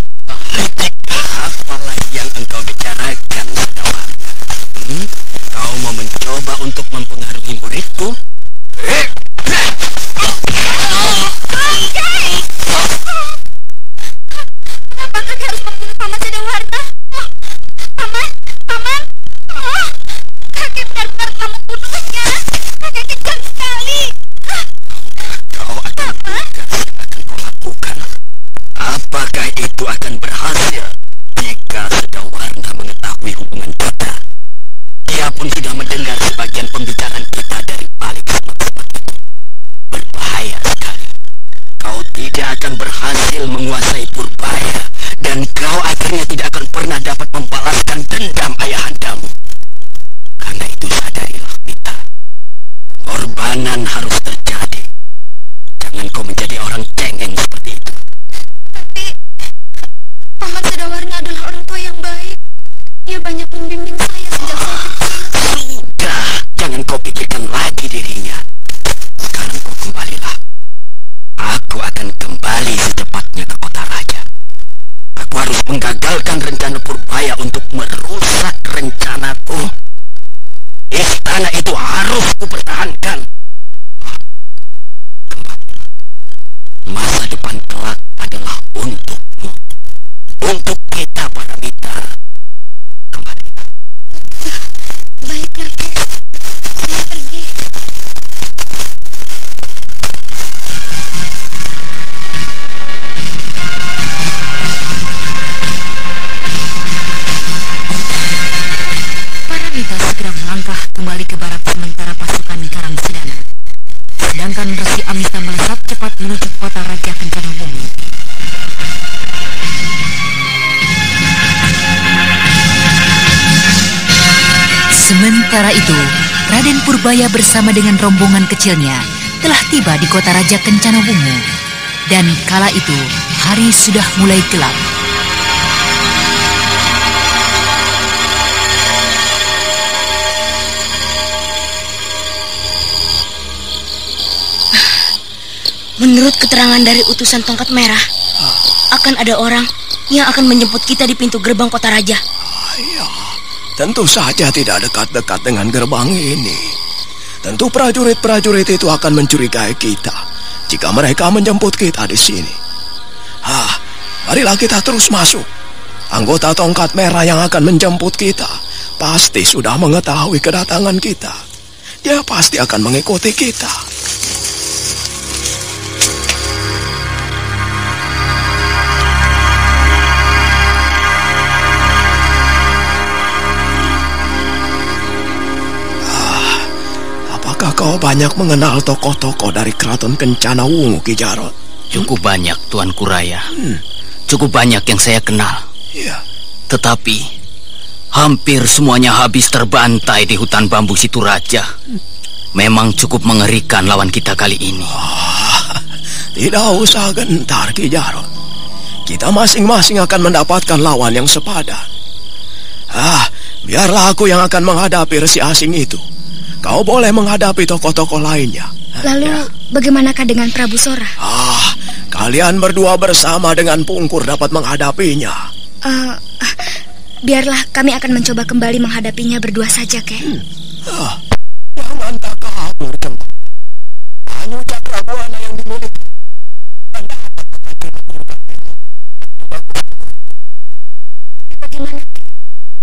licik. Apalagi yang engkau bicarakan, Sedawarna? Kau mau mencoba untuk mempengaruhi muridku? Kenapa kakek harus membunuh Paman Sedawarna? Paman. Kakek benar-benar telah membunuhnya. Kakek kejam sekali. Kau akan tugas yang akan kau lakukan. Apakah itu akan berhasil jika Sedawarna mengetahui hubungan kita? Dia pun sudah mendengar sebagian pembicaraan kita dari balik semak-semak itu. Berbahaya sekali. Kau tidak akan berhasil menguasai Purbaya, dan kau akhirnya tidak akan pernah dapat membalaskan dendam ayahandamu. Karena itu sadarilah, Mita. Korbanan harus terjadi. Jangan kau menjadi orang cengeng seperti itu. Tapi Paman Sedawarna adalah orang tua yang baik. Ia banyak membimbing saya sejak saya kecil. Sudah, jangan kau pikirkan lagi dirinya. Sekarang kau kembalilah. Aku akan kembali secepatnya ke kota raja. Aku harus menggagalkan rencana Purbaya untuk merusak rencanaku. Istana itu harus kupertahankan. Kembalilah. Masa depan kelak adalah untukmu. Untuk kita, Paramita. Kembalilah. Baik, kakek. Saya pergi. Paramita segera melangkah kembali ke barat sementara pasukan Karang Sedana. Sedangkan Resi Amista melesat cepat menuju kota Raja Kencana Bumi. Sementara itu, Raden Purbaya bersama dengan rombongan kecilnya telah tiba di kota Raja Kencana Bumi. Dan kala itu, hari sudah mulai gelap. Menurut keterangan dari utusan tongkat merah, akan ada orang yang akan menjemput kita di pintu gerbang kota raja. Ya, tentu saja tidak dekat-dekat dengan gerbang ini. tentu prajurit-prajurit itu akan mencurigai kita jika mereka menjemput kita di sini. Marilah kita terus masuk. Anggota tongkat merah yang akan menjemput kita pasti sudah mengetahui kedatangan kita. Dia pasti akan mengikuti kita. Apakah kau banyak mengenal tokoh-tokoh dari Keraton Kencana Wungu, Ki Jarot? Cukup banyak, Tuan Kuraya. Cukup banyak yang saya kenal. Iya. Tetapi hampir semuanya habis terbantai di hutan bambu Situraja. Memang cukup mengerikan lawan kita kali ini. Tidak usah gentar, Ki Jarot. Kita masing-masing akan mendapatkan lawan yang sepadan. Biarlah aku yang akan menghadapi resi asing itu. Kau boleh menghadapi tokoh-tokoh lainnya. Lalu bagaimanakah dengan Prabu Sora? Kalian berdua bersama dengan Pungkur dapat menghadapinya. Biarlah kami akan mencoba kembali menghadapinya berdua saja, Kek. Jangan tak kabur, Cempaka. Hanya Cakrabuana yang dimiliki. Bagaimana?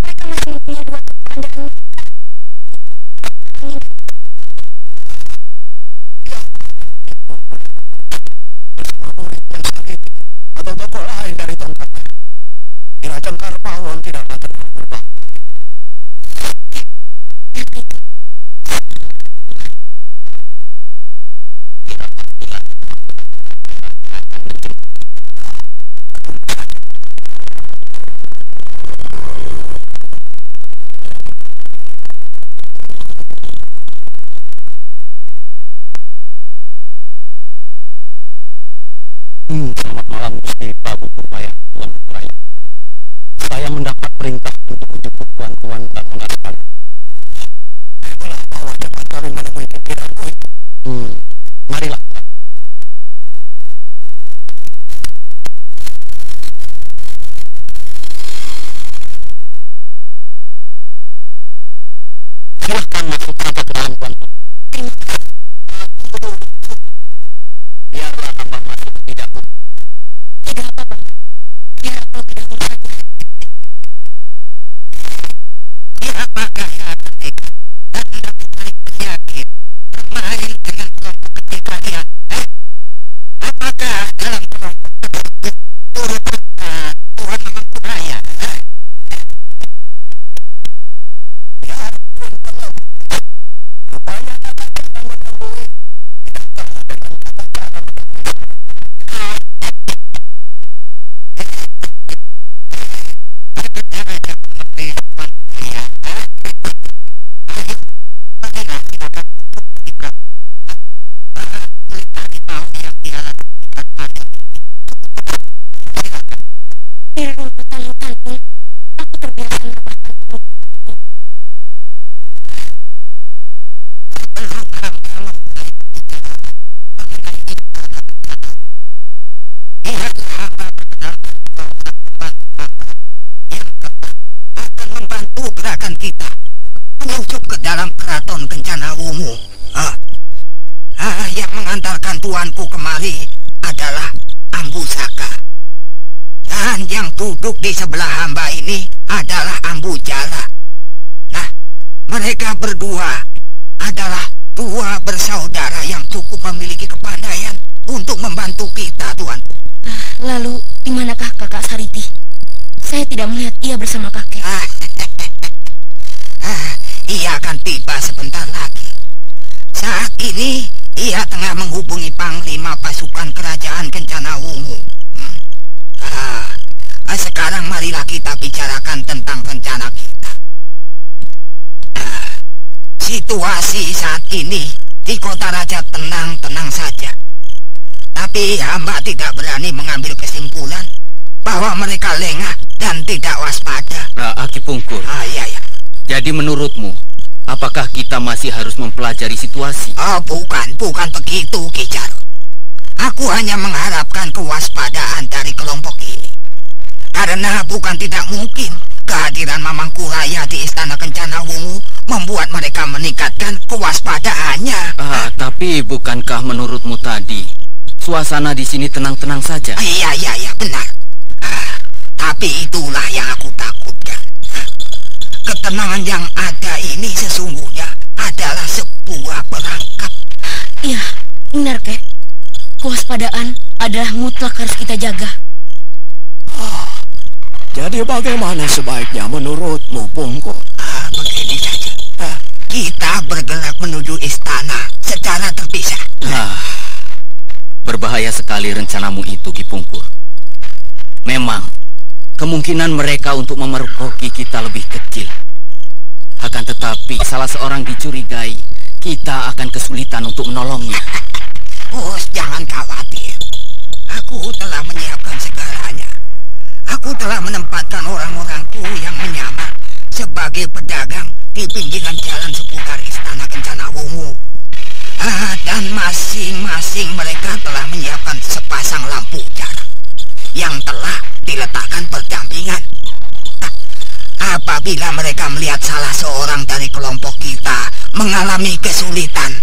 Mereka masih mempunyai dua kekuatan. Atau tokoh lain dari tongkat Kirajang Karpawon tidaklah terhubung. Selamat malam, Gusti Prabu Purbaya, Tuan Kuraya. Saya mendapat perintah untuk menjemput tuan-tuan dan nona sekalian. Bawa cepat kami menemui pimpinanku. Marilah. Silahkan masuk saja ke dalam, tuan. Biarlah hamba masuk tidak pun. Tidak apa-apa. Biar aku lebih dahulu saja. Apakah hati Anda mencari penyakit bermain dengan kelompok kecil kalian? Apakah dalam kelompok tersebut turut serta Tuan Mangkunaya? Biarpun kalau rupanya kata kita menemui tidak kalah dengan kata cara menemui. Aku terbiasa mendapatkan akan membantu gerakan kita menyusup ke dalam Keraton Kencana Wungu. Yang mengantarkan tuanku kemari adalah Ambu Saka. Dan yang duduk di sebelah hamba ini adalah Ambu Jala. Nah, mereka berdua adalah dua bersaudara yang cukup memiliki kepandaian untuk membantu kita, Tuan. Lalu, di manakah Kakak Sariti? Saya tidak melihat ia bersama kakek. Ia akan tiba sebentar lagi. Saat ini, ia tengah menghubungi Panglima Pasukan Kerajaan Kencana Wungu. Sekarang marilah kita bicarakan tentang rencana kita. Situasi saat ini di kota raja tenang-tenang saja. Tapi hamba tidak berani mengambil kesimpulan bahwa mereka lengah dan tidak waspada. Aki Pungkur. Iya. Jadi menurutmu, apakah kita masih harus mempelajari situasi? Bukan begitu, Ki Jarot. Aku hanya mengharapkan kewaspadaan dari kelompok ini. Karena bukan tidak mungkin Kehadiran Mamangku Raya di Istana Kencana Wungu membuat mereka meningkatkan kewaspadaannya. Tapi bukankah menurutmu tadi suasana di sini tenang-tenang saja? Iya, benar. Tapi itulah yang aku takutkan. Ketenangan yang ada ini sesungguhnya adalah sebuah perangkap. Iya, benar, Kek. Kewaspadaan adalah mutlak harus kita jaga. Jadi bagaimana sebaiknya menurutmu, Pungkur? Begini saja. Kita bergerak menuju istana secara terpisah. Berbahaya sekali rencanamu itu, Ki Pungkur. Memang, kemungkinan mereka untuk memergoki kita lebih kecil. Akan tetapi, salah seorang dicurigai, kita akan kesulitan untuk menolongnya. Jangan khawatir. Aku telah menyiapkan segalanya. Aku telah menempatkan orang-orangku yang menyamar sebagai pedagang di pinggiran jalan seputar Istana Kencana Wungu. Dan masing-masing mereka telah menyiapkan sepasang lampu jarak yang telah diletakkan berdampingan. Apabila mereka melihat salah seorang dari kelompok kita mengalami kesulitan,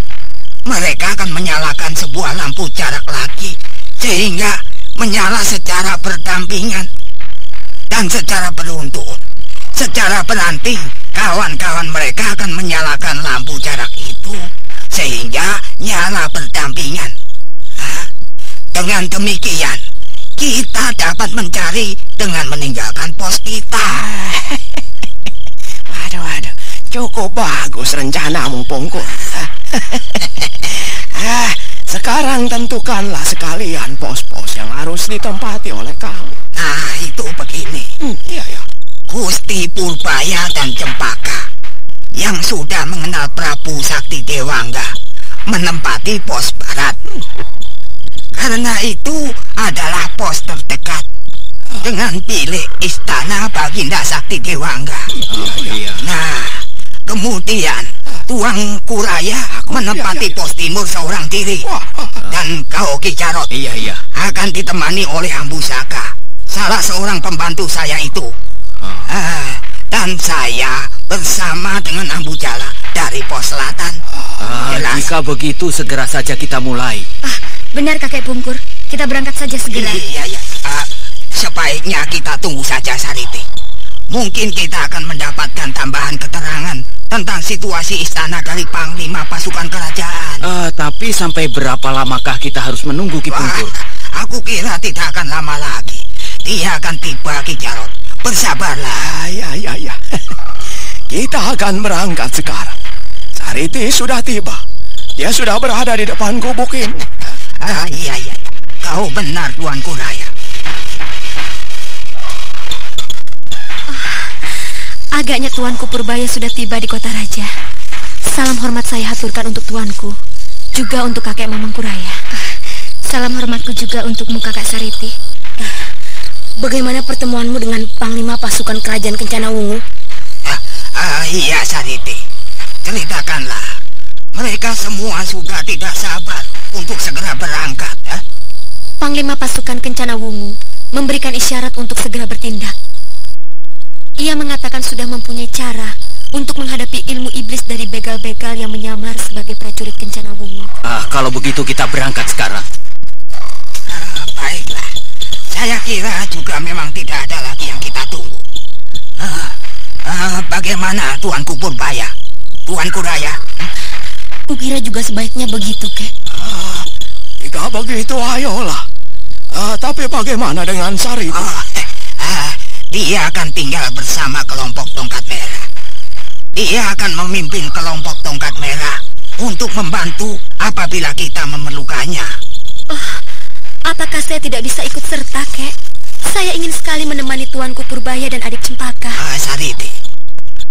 mereka akan menyalakan sebuah lampu jarak lagi sehingga menyala secara berdampingan. Dan secara beruntun, secara berganti, kawan-kawan mereka akan menyalakan lampu jarak itu sehingga nyala berdampingan. Dengan demikian, kita dapat mencari dengan meninggalkan pos kita. Waduh, cukup bagus rencanamu, Pungkur. Sekarang tentukanlah sekalian pos-pos yang harus ditempati oleh kamu. Itu begini. Iya. Gusti Purbaya dan Cempaka yang sudah mengenal Prabu Sakti Dewangga menempati pos barat. Karena itu adalah pos terdekat dengan bilik istana Baginda Sakti Dewangga. Nah, kemudian Tuan Kuraya menempati pos timur seorang diri. Dan kau, Ki Jarot, akan ditemani oleh Ambusaka, salah seorang pembantu saya itu. Dan saya bersama dengan Ambujala dari pos selatan. Jika begitu, segera saja kita mulai. Benar, Kakek Pungkur. Kita berangkat saja segera. Iya. Sebaiknya kita tunggu saja, Sariti. Mungkin kita akan mendapatkan tambahan keterangan tentang situasi istana dari Panglima pasukan kerajaan. Tapi sampai berapa lamakah kita harus menunggu, Ki Pungkur? Aku kira tidak akan lama lagi. Dia akan tiba, Ki Jarot. Bersabarlah. Ya. Kita akan berangkat sekarang. Sariti sudah tiba. Dia sudah berada di depan gubuk ini. Iya. Kau benar, Tuan Kuraya. Agaknya Tuanku Purbaya sudah tiba di kota raja. Salam hormat saya haturkan untuk Tuanku, juga untuk kakek Mamangku Raya. Salam hormatku juga untukmu, Kakak Sariti. Bagaimana pertemuanmu dengan Panglima pasukan kerajaan Kencana Wungu? Iya, Sariti. Ceritakanlah. Mereka semua sudah tidak sabar untuk segera berangkat. Panglima pasukan Kencana Wungu memberikan isyarat untuk segera bertindak. Ia mengatakan sudah mempunyai cara untuk menghadapi ilmu iblis dari begal-begal yang menyamar sebagai prajurit Kencana Wungu. Kalau begitu kita berangkat sekarang. Baiklah. Saya kira juga memang tidak ada lagi yang kita tunggu. Bagaimana Tuanku Purbaya? Tuanku Raya? Kukira juga sebaiknya begitu, Kek. Jika begitu, ayolah. Tapi bagaimana dengan Sariti? Dia akan tinggal bersama kelompok tongkat merah. Dia akan memimpin kelompok tongkat merah untuk membantu apabila kita memerlukannya. Apakah saya tidak bisa ikut serta, Kek? Saya ingin sekali menemani Tuanku Purbaya dan adik Cempaka. Sariti,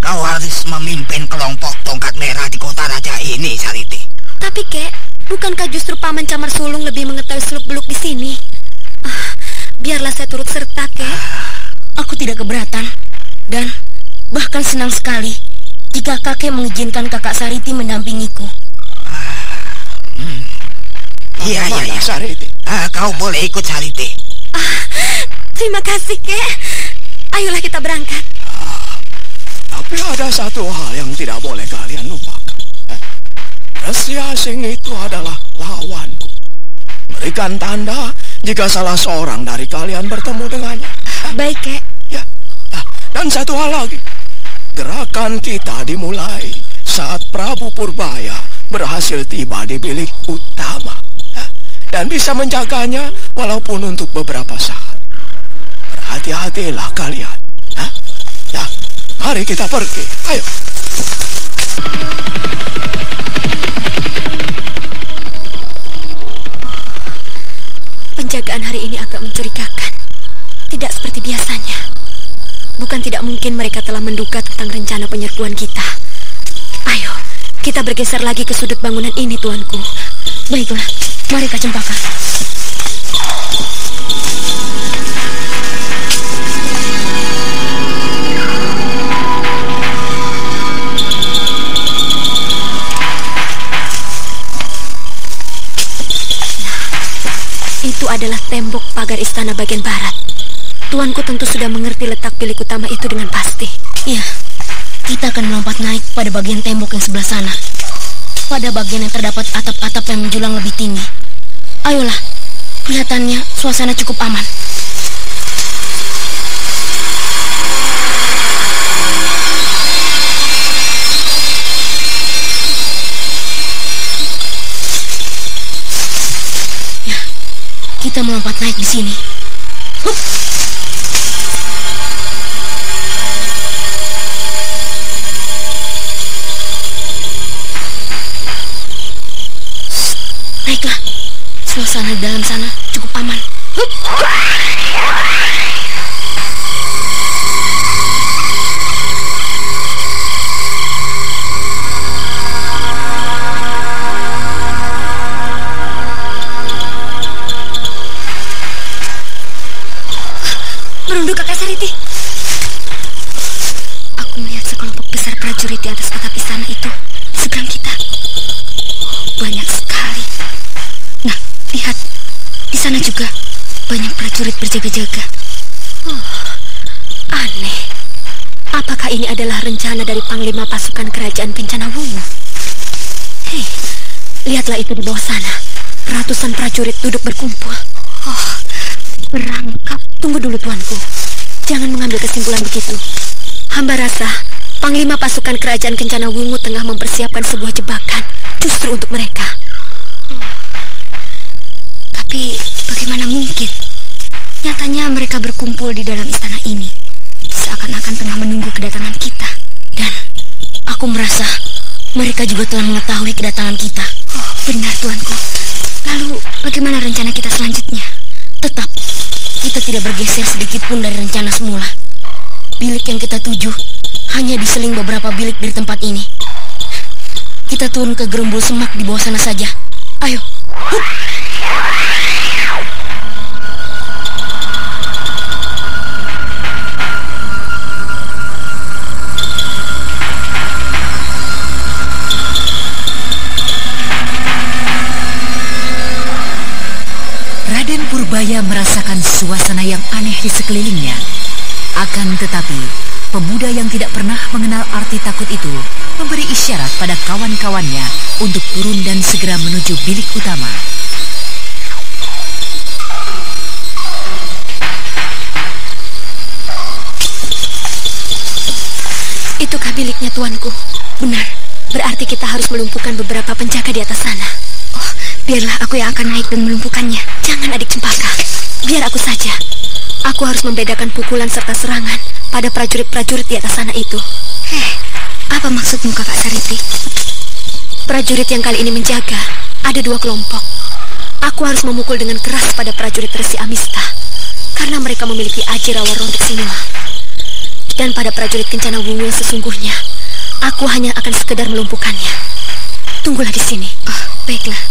kau harus memimpin kelompok tongkat merah di kota raja ini, Sariti. Tapi, Kek, bukankah justru Paman Camar Sulung lebih mengetahui seluk-beluk di sini? Biarlah saya turut serta, Kek. Aku tidak keberatan dan bahkan senang sekali jika kakek mengizinkan kakak Sariti mendampingiku. Iya, Sariti. Kau boleh ikut, Sariti. Terima kasih, Kek. Ayolah kita berangkat. Tapi ada satu hal yang tidak boleh kalian lupakan. Resi Asing itu adalah lawanku. Berikan tanda jika salah seorang dari kalian bertemu dengannya. Baik, Kek. Ya. Dan satu hal lagi. Gerakan kita dimulai saat Prabu Purbaya berhasil tiba di bilik utama. Dan bisa menjaganya walaupun untuk beberapa saat. Berhati-hatilah kalian. Ya, mari kita pergi. Ayo. Penjagaan hari ini agak mencurigakan. Tidak seperti biasanya. Bukan tidak mungkin mereka telah menduga tentang rencana penyerbuan kita. Ayo, kita bergeser lagi ke sudut bangunan ini, tuanku. Baiklah, mari Kak Cempaka. Itu adalah tembok pagar istana bagian barat. Tuanku tentu sudah mengerti letak bilik utama itu dengan pasti. Iya, kita akan melompat naik pada bagian tembok yang sebelah sana. Pada bagian yang terdapat atap-atap yang menjulang lebih tinggi. Ayolah, kelihatannya suasana cukup aman. Ya, kita melompat naik di sini. Hup! Baiklah, suasana di dalam sana cukup aman. Hup! Merunduk, Kakak Sariti. Aku melihat sekelompok besar prajurit di atas atap istana itu seberang kita. Banyak sekali. Nah, lihat. Di sana juga banyak prajurit berjaga-jaga. Aneh. Apakah ini adalah rencana dari Panglima pasukan kerajaan Kencana Wungu? Hei, lihatlah itu di bawah sana. Ratusan prajurit duduk berkumpul. Berangkap. Tunggu dulu, tuanku. Jangan mengambil kesimpulan begitu. Hamba rasa Panglima pasukan kerajaan Kencana Wungu tengah mempersiapkan sebuah jebakan justru untuk mereka. Tapi bagaimana mungkin? Nyatanya mereka berkumpul di dalam istana ini, seakan-akan tengah menunggu kedatangan kita. Dan aku merasa mereka juga telah mengetahui kedatangan kita. Benar, tuanku. Lalu bagaimana rencana kita selanjutnya? Tetap, kita tidak bergeser sedikit pun dari rencana semula. Bilik yang kita tuju hanya diseling beberapa bilik dari tempat ini. Kita turun ke gerumbul semak di bawah sana saja. Ayo. Hup. Raden Purbaya merasakan suasana yang aneh di sekelilingnya. Akan tetapi, pemuda yang tidak pernah mengenal arti takut itu memberi isyarat pada kawan-kawannya untuk turun dan segera menuju bilik utama. Itukah biliknya, tuanku? Benar, berarti kita harus melumpuhkan beberapa penjaga di atas sana. Oh, biarlah aku yang akan naik dan melumpuhkannya. Jangan, adik Cempaka, biar aku saja. Aku harus membedakan pukulan serta serangan pada prajurit-prajurit di atas sana itu. Apa maksudmu, Kakak Sariti? Prajurit yang kali ini menjaga ada 2 kelompok. Aku harus memukul dengan keras pada prajurit Resi Amista karena mereka memiliki aji rawa rontik semua. Dan pada prajurit Kencana Wungu yang sesungguhnya, aku hanya akan sekedar melumpuhkannya. Tunggulah di sini. Baiklah.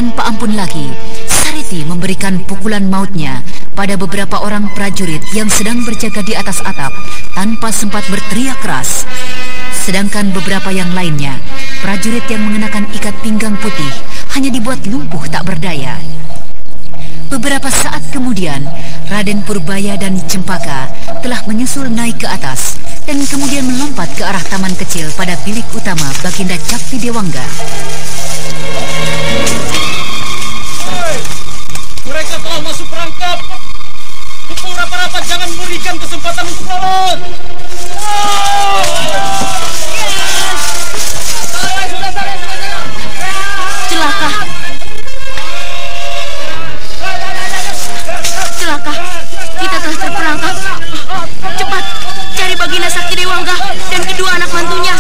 tanpa ampun lagi, Sariti memberikan pukulan mautnya pada beberapa orang prajurit yang sedang berjaga di atas atap tanpa sempat berteriak keras. Sedangkan beberapa yang lainnya, prajurit yang mengenakan ikat pinggang putih, hanya dibuat lumpuh tak berdaya. Beberapa saat kemudian, Raden Purbaya dan Cempaka telah menyusul naik ke atas dan kemudian melompat ke arah taman kecil pada bilik utama Baginda Cakti Dewangga. Hey, mereka telah masuk perangkap. Pukul rapat-rapat, jangan memberikan kesempatan untuk lolos. Celaka. Celaka. Kita telah terperangkap. Cepat, cari Baginda Sakti Dewangga dan kedua anak mantunya.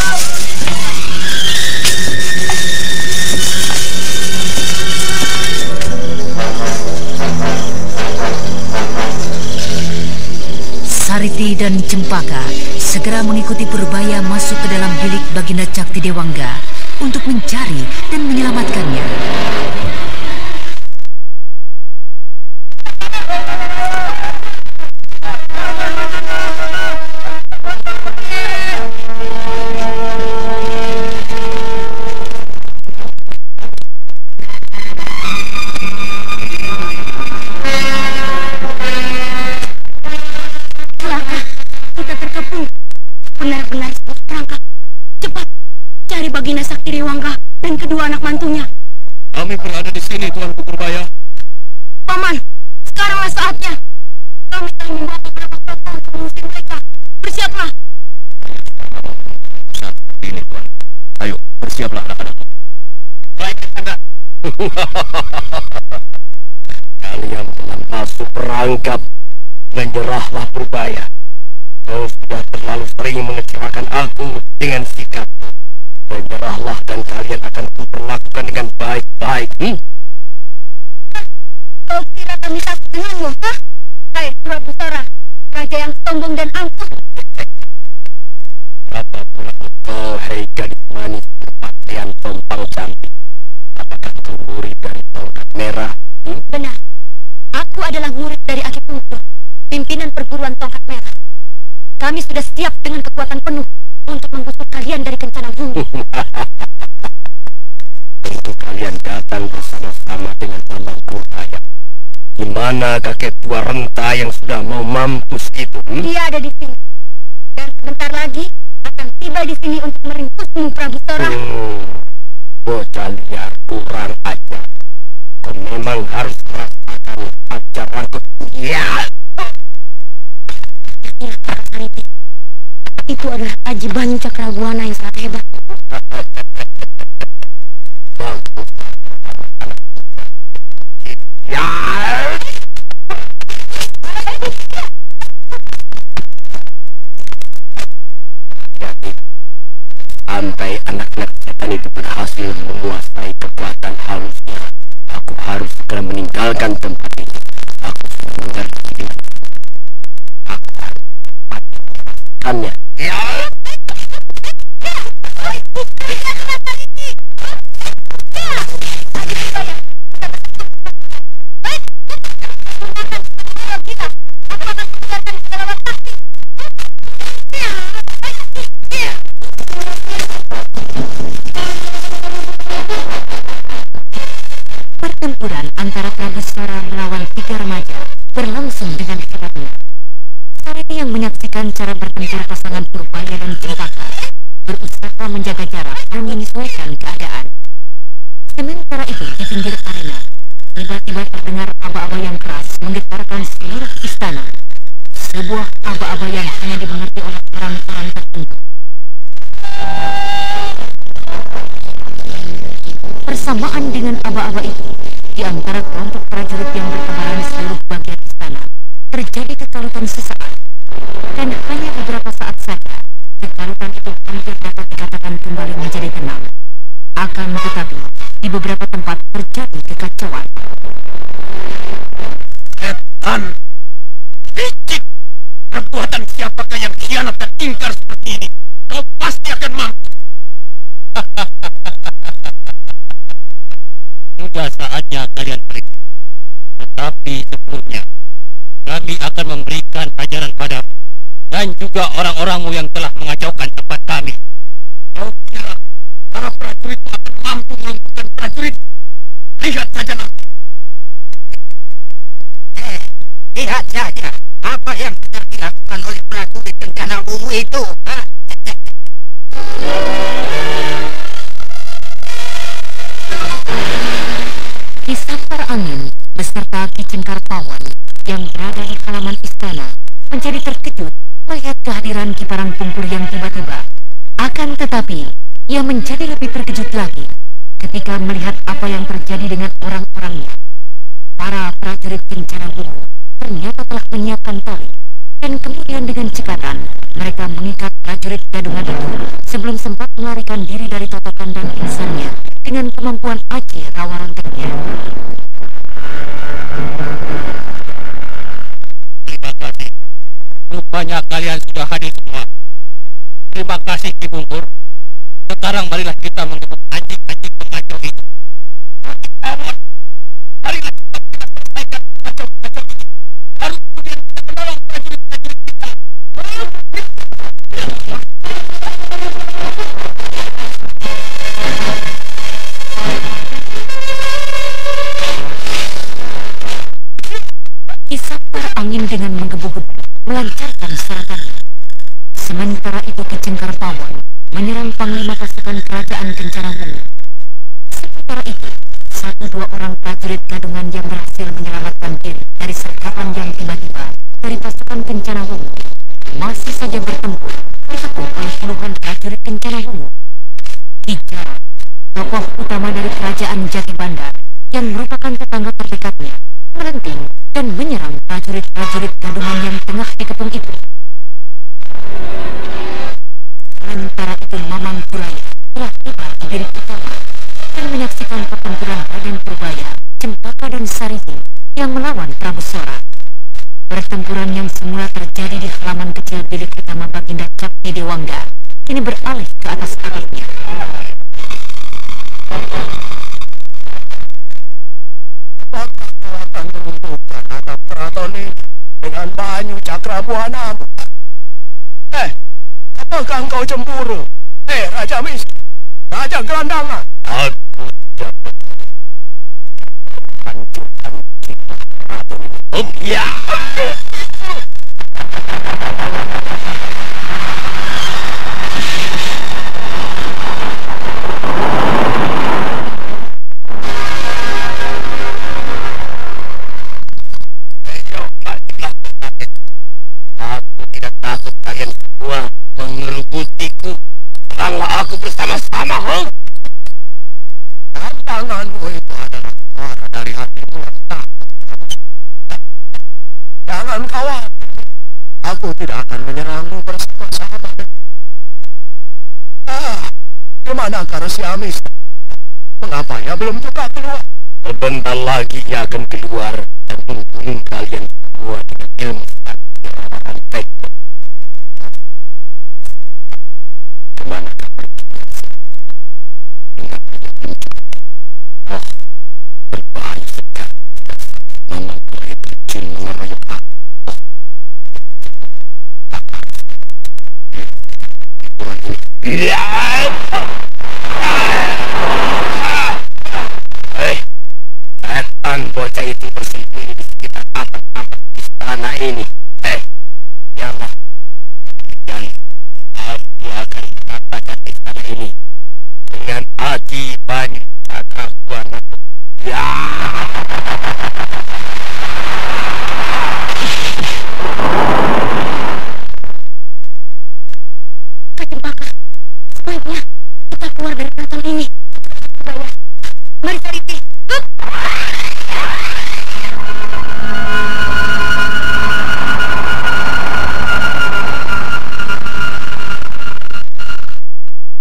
Sariti dan Cempaka segera mengikuti Purbaya masuk ke dalam bilik Baginda Cakti Dewangga untuk mencari dan menyelamatkannya. Benar-benar perangkap. Cepat, cari Baginda Sakti Dewangga dan kedua anak mantunya. Kami berada di sini, Tuanku Purbaya. Paman, sekaranglah saatnya. Kami telah membawa beberapa tokoh untuk mengusir mereka. Bersiaplah. Saat ini, Tuan. Ayo, bersiaplah anak-anakku. Baik, Anda. Kalian telah masuk perangkap. Menyerahlah Purbaya. Kau sudah terlalu sering mengecewakan aku dengan sikap. Menyerahlah dan kalian akan kuperlakukan dengan baik-baik. Kau kira kami takut denganmu, hah? Hai, Prabusara, raja yang sombong dan angkuh. Berapa pula kau, hei gadis manis berpakaian tompang cantik? Apakah kau murid dari tongkat merah? Benar, aku adalah murid dari Aki Pungkur, pimpinan perguruan tongkat merah. Kami sudah siap dengan kekuatan penuh untuk menggusur kalian dari Kencana Bumi. Tentu kalian datang bersama-sama dengan Bambang Purbaya. Di mana kakek tua renta yang sudah mau mampus itu? Dia ada di sini. Dan sebentar lagi akan tiba di sini untuk meringkusmu, Prabusara. Bocah liar kurang ajar. Kau memang harus merasakan ajaranku. Ya. Itu adalah Aji Banyu Cakrabuana yang sangat hebat. Ya. Sampai anak-anak setan itu berhasil menguasai kekuatan halusnya, aku harus segera meninggalkan tempat ini. Aku sudah mengerti dengan aku harus memastikannya. Ya. Pertempuran antara Prabusara melawan 3 remaja berlangsung dengan hebatnya. Sariti yang menyaksikan cara bertempur pasangan Purbaya dan Cempaka berusaha menjaga jarak dan menyesuaikan keadaan. Sementara itu di pinggir arena, tiba-tiba terdengar aba-aba yang keras menggetarkan seluruh istana. Sebuah aba-aba yang hanya dimengerti oleh orang-orang tertentu. Bersamaan dengan aba-aba itu, di antara kelompok prajurit yang bertebaran di seluruh bagian istana, terjadi kekalutan sesaat. Dan hanya beberapa saat saja, kekalutan itu hampir dapat dikatakan kembali menjadi tenang. Akan tetapi, di beberapa tempat terjadi kekacauan. Setan! Licik! Perbuatan siapakah yang khianat dan ingkar seperti ini? Kau pasti akan mampu! Sudah saatnya kalian pergi. Tetapi sebelumnya, kami akan memberikan ajaran padamu dan juga orang-orangmu yang telah mengacaukan tempat kami. Kau kira para prajurit akan mampu melumpuhkan prajurit? Lihat saja nanti. Lihat saja apa yang sedang dilakukan oleh prajurit Kencana Wungu itu. Kisampar Angin beserta Ki Cengkar Pawon yang berada di halaman istana menjadi terkejut melihat kehadiran Ki Parangpungkur yang tiba-tiba. Akan tetapi, ia menjadi lebih terkejut lagi ketika melihat apa yang terjadi dengan orang-orangnya. Para prajurit Kencana Wungu ternyata telah menyiapkan tali, dan kemudian dengan cekatan mereka mengikat prajurit gadungan itu sebelum sempat melarikan diri dari totokan dan pingsannya dengan kemampuan aji rawa rontengnya. Terima kasih. Rupanya kalian sudah hadir semua. Terima kasih Ki Pungkur. Sekarang marilah kita mengebut anjing-anjing pengacau itu. Marilah kita selesaikan pengacau-pengacau ini. Harus kemudian kita menolong prajurit-prajurit kita. Kisampar Angin dengan menggebu-gebu melancarkan serangannya. Sementara itu Ki Cengkar Pawon menyerang panglima pasukan kerajaan Kencana Wungu. Sementara itu, 1-2 orang prajurit gadungan yang berhasil menyelamatkan diri dari sergapan yang tiba-tiba dari pasukan Kencana Wungu masih saja bertempur dikepung oleh puluhan prajurit Kencana Wungu. Ki Jarot, tokoh utama dari kerajaan Jati Bandar yang merupakan tetangga terdekatnya, melenting dan menyerang prajurit-prajurit gadungan yang tengah dikepung itu. Sementara itu Mamang Bulaya telah tiba di bilik utama dan menyaksikan pertempuran Raden Purbaya, Cempaka dan Sarihi yang melawan Prabu Sora. Pertempuran yang semula terjadi di halaman kecil bilik utama Baginda Cakti Dewangga kini beralih ke atas atapnya. Apakah kau akan meruntuhkan atap keraton ini dengan banyu cakrabuanamu? Apakah engkau cemburu? Raja Mis, Raja Gelandangan. Aku dapat hancurkan cipta keraton ini. Oh ya. Aku tidak takut kalian semua mengerubutiku. Seranglah aku bersama-sama, Hong. Tantanganmu itu adalah suara dari hatimu yang takut. Jangan khawatir, aku tidak akan menyerangmu bersama-sama. Gimana si Amis? Mengapa ia belum juga keluar? Sebentar lagi ia akan keluar dan membunuh kalian semua dengan ilmu sakti rawahan baik. Kemanakah pergi? Ingat saja pencuri. Oh, berbahaya sekali. Mamang Bulaya terjun mengeroyok aku. Setan bocah itu bersembunyi di sekitar atap-atap istana ini. Yalah, dan aku akan mengatakan istana ini dengan aji banyu cakrabuana. Ya. Cempaka, sebaiknya kita keluar dari keraton ini. Mari Sariti.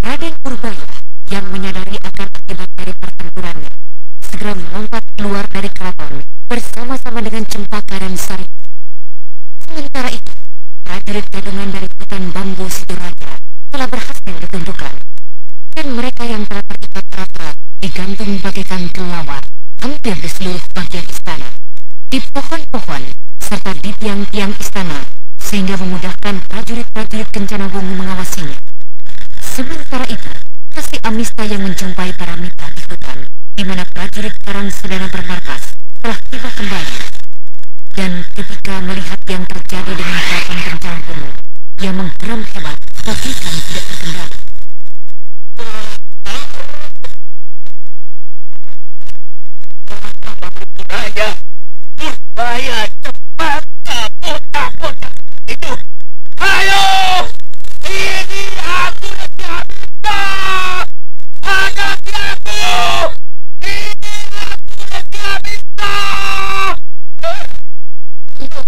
Raden Purbaya yang menyadari akan akibat dari pertempurannya segera melompat keluar dari keraton bersama-sama dengan Cempaka dan Sariti. Sementara itu, prajurit gadungan dari hutan bambu Siduraja telah berhasil ditentukan, dan mereka yang telah terikat rapat digantung bagaikan kelawar hampir di seluruh bagian istana, di pohon-pohon, serta di tiang-tiang istana, sehingga memudahkan prajurit-prajurit Kencana Wungu mengawasinya. Sementara itu, Rasi Amista yang menjumpai Paramita di hutan, di mana prajurit Karang Sedana bermarkas, telah tiba kembali. Dan ketika melihat yang terjadi dengan keraton Kencana Wungu, ia menggeram hebat, bagaikan tidak terkendali. Purbaya, cepat kabut itu. Ayo, ini aku Resi Amista. Hadapi aku. Ini aku Resi Amista.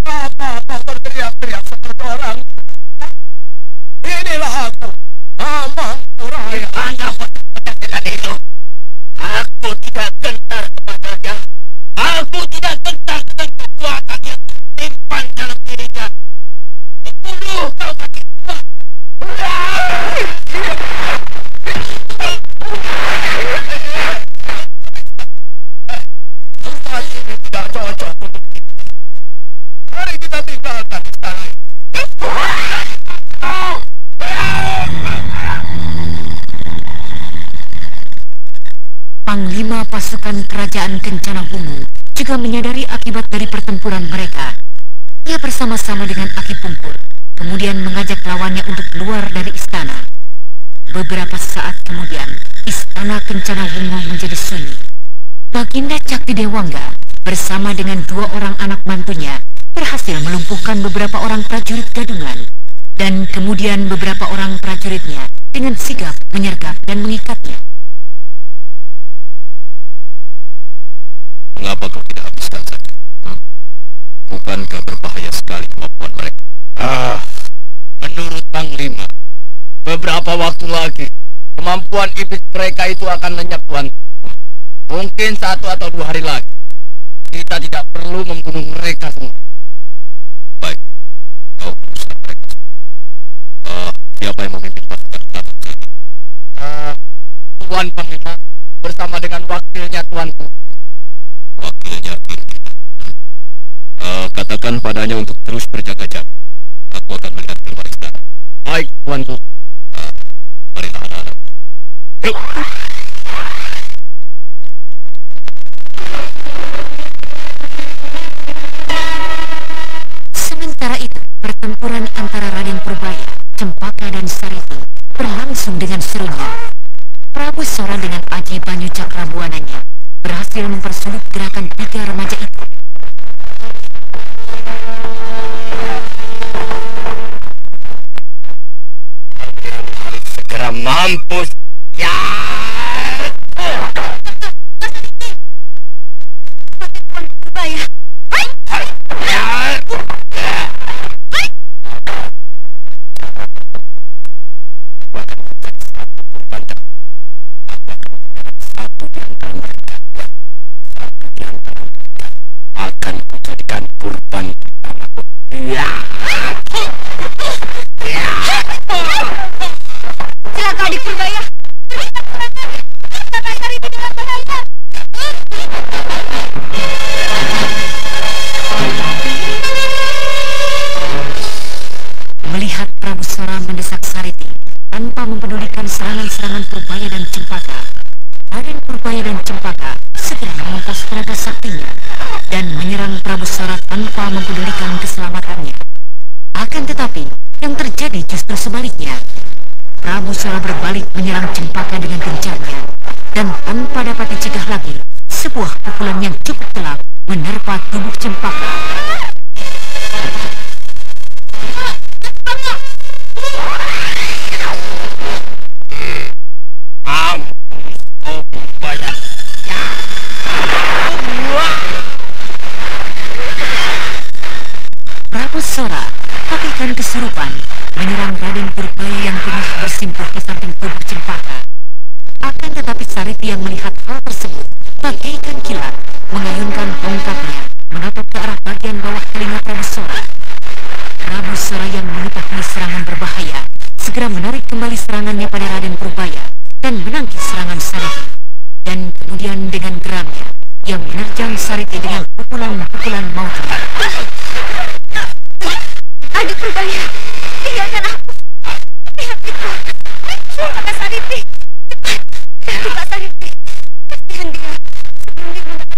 Apa berteriak-teriak seperti orang? Inilah aku, Mangkurai. Hanya dengan itu, aku tidak gentar kepadanya. Aku tidak gentar dengan kekuatan yang tersimpan dalam dirinya. Bunuh kau kaki tua. Tempat ini tidak cocok untuk kita. Mari kita tinggalkan istana ini. Panglima pasukan kerajaan Kencana Wungu juga menyadari akibat dari pertempuran mereka. Ia bersama-sama dengan Aki Pungkur kemudian mengajak lawannya untuk keluar dari istana. Beberapa saat kemudian, istana Kencana Wungu menjadi sunyi. Baginda Cakti Dewangga bersama dengan 2 orang anak mantunya berhasil melumpuhkan beberapa orang prajurit gadungan, dan kemudian beberapa orang prajuritnya dengan sigap menyergap dan mengikatnya. Mengapa kau tidak habiskan saja? Bukankah berbahaya sekali kemampuan mereka? Menurut Panglima, beberapa waktu lagi kemampuan iblis mereka itu akan lenyap, Tuan. Mungkin 1 atau 2 hari lagi. Kita tidak perlu membunuh mereka semua. Baik, kau berusaha mereka. Siapa yang memimpin pasukan keraton? Tuan Panglima bersama dengan wakilnya, Tuanku. Wakilnya katakan padanya untuk terus berjaga-jaga. Aku akan melihat keluar istana. Baik, Tuanku. Marilah anak-anak. Yuk. Sementara itu, pertempuran antara Raden Purbaya, Cempaka dan Sariti berlangsung dengan serunya. Prabu Sora dengan Aji Banyu Cakrabuananya berhasil mempersulit gerakan 3 remaja itu. Kalian harus segera mampus. Ya. Purbaya. Akan kujadikan kurban anakku. Ya. Celaka adik Purbaya. Kakak Sariti dengan bahaya. Melihat Prabu Sora mendesak Sariti tanpa mempedulikan serangan-serangan Purbaya dan Cempaka, Raden Purbaya dan Cempaka segera memangkas tenaga saktinya dan menyerang Prabu Sora tanpa mempedulikan keselamatannya. Akan tetapi, yang terjadi justru sebaliknya. Prabu Sora berbalik menyerang Cempaka dengan gencarnya, dan tanpa dapat dicegah lagi, sebuah pukulan yang cukup telak menerpa tubuh Cempaka. Prabu Sora bagaikan kesurupan menyerang Raden Purbaya yang tengah bersimpuh di samping tubuh Cempaka. Akan tetapi Sariti yang melihat hal tersebut bagaikan kilat mengayunkan tongkatnya menatap ke arah bagian bawah telinga Prabu Sora. Prabu Sora yang mengetahui serangan berbahaya segera menarik kembali serangannya pada Raden Purbaya dan menangkis serangan Sariti. Dan kemudian dengan geramnya ia yang menerjang Sariti dengan pukulan-pukulan mautnya. Adik Purbaya, tinggalkan aku. Lihat itu, Kakak Sariti. Cepat, Kakak Sariti. Kasihan dia. Sebelum dia mendapat.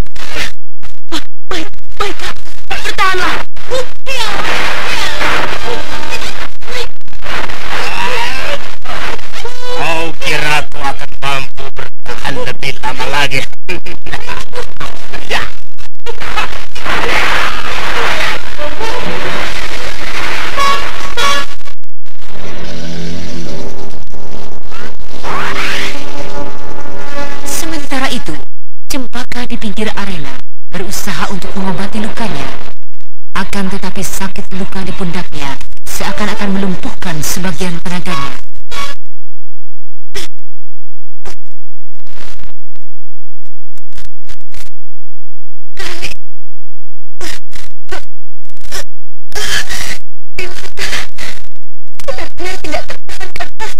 Baik, Kak. Bertahanlah. Kau kira kau akan mampu bertahan lebih lama lagi? Ya. Sementara itu, Cempaka di pinggir arena berusaha untuk mengobati lukanya. Akan tetapi sakit luka di pundaknya seakan-akan melumpuhkan sebagian tenaganya. Benar-benar tidak tertahan, Kakak.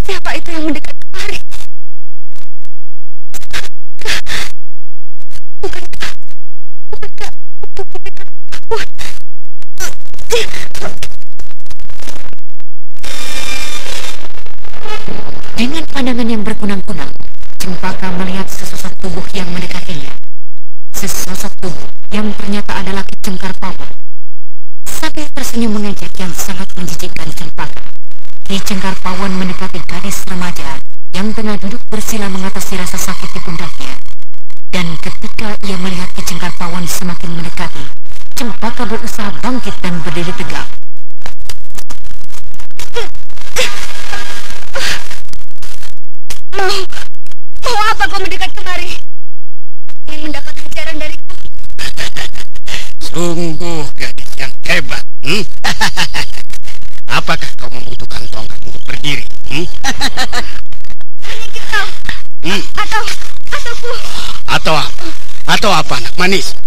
Siapa itu yang mendekat kemari? Bukankah untuk memberikan bantuan? Dengan pandangan yang berkunang-kunang, Cempaka melihat sesosok tubuh yang mendekatinya. Sesosok tubuh yang ternyata adalah Ki Cengkar Pawon. Sambil tersenyum mengejek yang sangat menjijikkan Cempaka, Ki Cengkar Pawon mendekati gadis remaja yang tengah duduk bersila mengatasi rasa sakit di pundaknya. Dan ketika ia melihat Ki Cengkar Pawon semakin mendekati, Cempaka berusaha bangkit dan berdiri tegak. Mau apa kau mendekat kemari? Ingin mendapat ajaran dariku? Sungguh gadis yang hebat. Apakah kau membutuhkan tongkat untuk berdiri? Ingin kita atau apa? Atau apa, anak manis?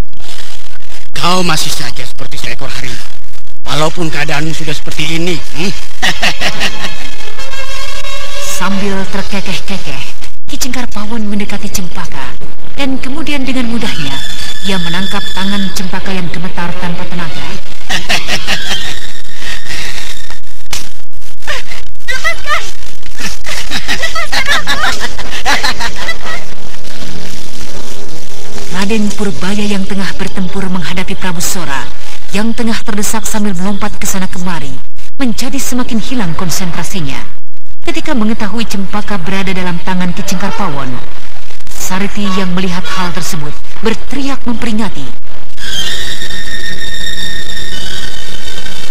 Kau masih saja seperti seekor harimau, walaupun keadaanmu sudah seperti ini. Sambil terkekeh-kekeh, Ki Cengkar Pawon mendekati Cempaka, dan kemudian dengan mudahnya ia menangkap tangan Cempaka yang gemetar tanpa tenaga. Lepaskan! Lepaskan aku! Raden Purbaya yang tengah bertempur menghadapi Prabu Sora, yang tengah terdesak sambil melompat ke sana kemari, menjadi semakin hilang konsentrasinya. Ketika mengetahui Cempaka berada dalam tangan Ki Cengkar Pawon, Sariti yang melihat hal tersebut berteriak memperingati.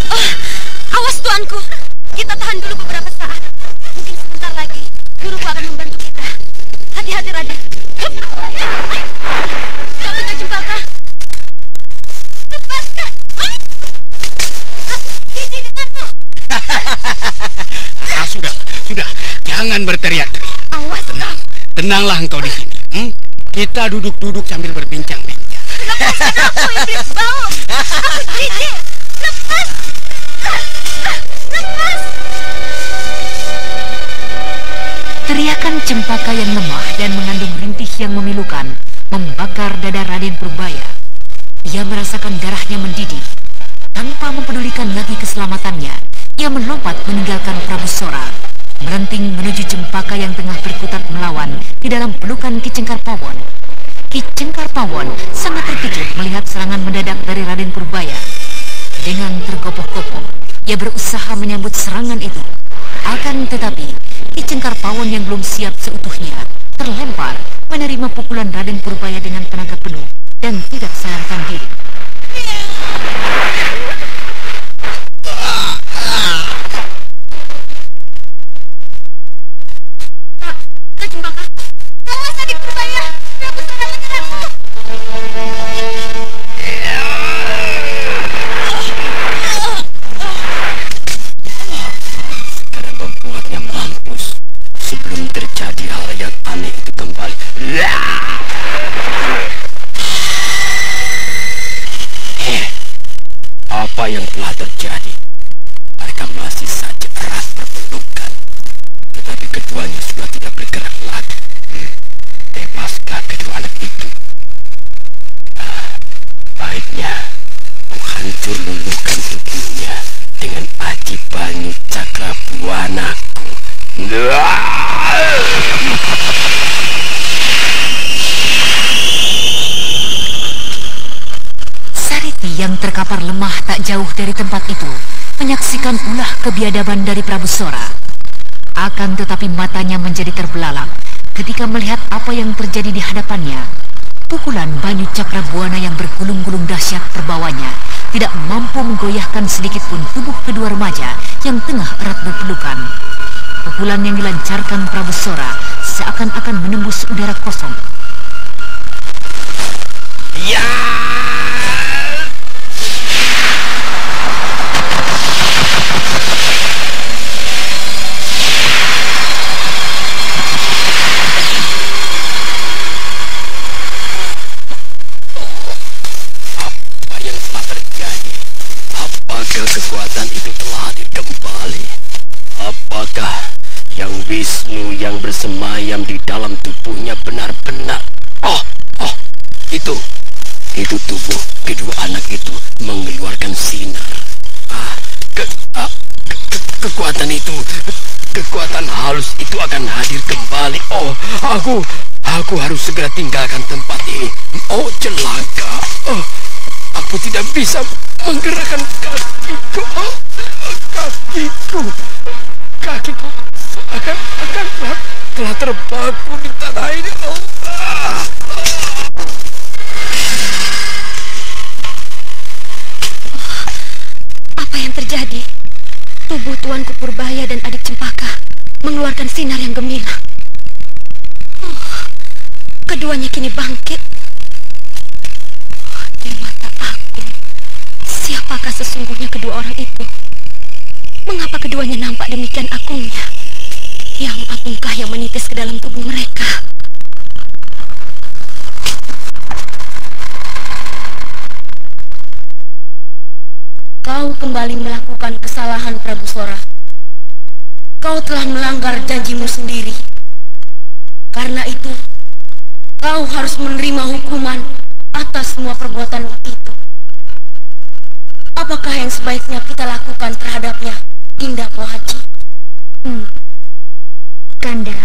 Oh, awas tuanku, kita tahan dulu beberapa saat. Mungkin sebentar lagi guruku akan membantu kita. Hati-hati, Raden. Tapi Cempaka, lepaskan. Ini denganmu. Sudah, jangan berteriak-teriak. Awas. Tenanglah engkau di sini. Kita duduk-duduk sambil berbincang-bincang. Lepaskan aku, iblis bau. Aku jijik. Lepas. Lepas. Teriakan Cempaka yang lemah dan mengandung rintih yang memilukan membakar dada Raden Purbaya. Ia merasakan darahnya mendidih. Tanpa mempedulikan lagi keselamatannya, ia melompat meninggalkan Prabu Sora, melenting menuju Cempaka yang tengah berkutat melawan di dalam pelukan Ki Cengkar Pawon. Ki Cengkar Pawon sangat terkejut melihat serangan mendadak dari Raden Purbaya. Dengan tergopoh-gopoh, ia berusaha menyambut serangan itu. Akan tetapi, Ki Cengkar Pawon yang belum siap seutuhnya terlempar menerima pukulan Raden Purbaya dengan tenaga penuh dan tidak sadarkan diri. Cempaka, awas adik Purbaya. Prabu Sora menyerangmu. Sekarang membuatnya mampus sebelum terjadi hal yang aneh itu kembali. Apa yang telah terjadi? Mereka masih saja erat berpelukan. Tetapi keduanya sudah tidak bergerak lagi. Tepaskah kedua anak itu? Baiknya ku hancur luluhkan tubuhnya dengan aji banyu cakra buanaku. Sariti yang terkapar lemah tak jauh dari tempat itu menyaksikan ulah kebiadaban dari Prabu Sora. Akan tetapi matanya menjadi terbelalak ketika melihat apa yang terjadi di hadapannya. Pukulan banyu cakra buana yang bergulung-gulung dahsyat terbawanya tidak mampu menggoyahkan sedikit pun tubuh kedua remaja yang tengah erat berpelukan. Pukulan yang dilancarkan Prabu Sora seakan-akan menembus udara kosong. Ya! Kekuatan itu telah hadir kembali. Apakah yang Wisnu yang bersemayam di dalam tubuhnya benar-benar? Itu tubuh kedua anak itu mengeluarkan sinar. Kekuatan itu, kekuatan halus itu akan hadir kembali. Aku harus segera tinggalkan tempat ini. Celaka. Aku tidak bisa menggerakkan kakiku akan telah terpaku di tanah ini. Apa yang terjadi? Tubuh Tuanku Purbaya dan adik Cempaka mengeluarkan sinar yang gemilang. Keduanya kini bangkit. Dewata aku, siapakah sesungguhnya kedua orang itu? Mengapa keduanya nampak demikian agungnya? Yang apakah yang menitis ke dalam tubuh mereka? Kau kembali melakukan kesalahan, Prabu Sora. Kau telah melanggar janjimu sendiri. Karena itu, kau harus menerima hukuman atas semua perbuatan itu. Apakah yang sebaiknya kita lakukan terhadapnya, Dinda Pohaci? Kanda,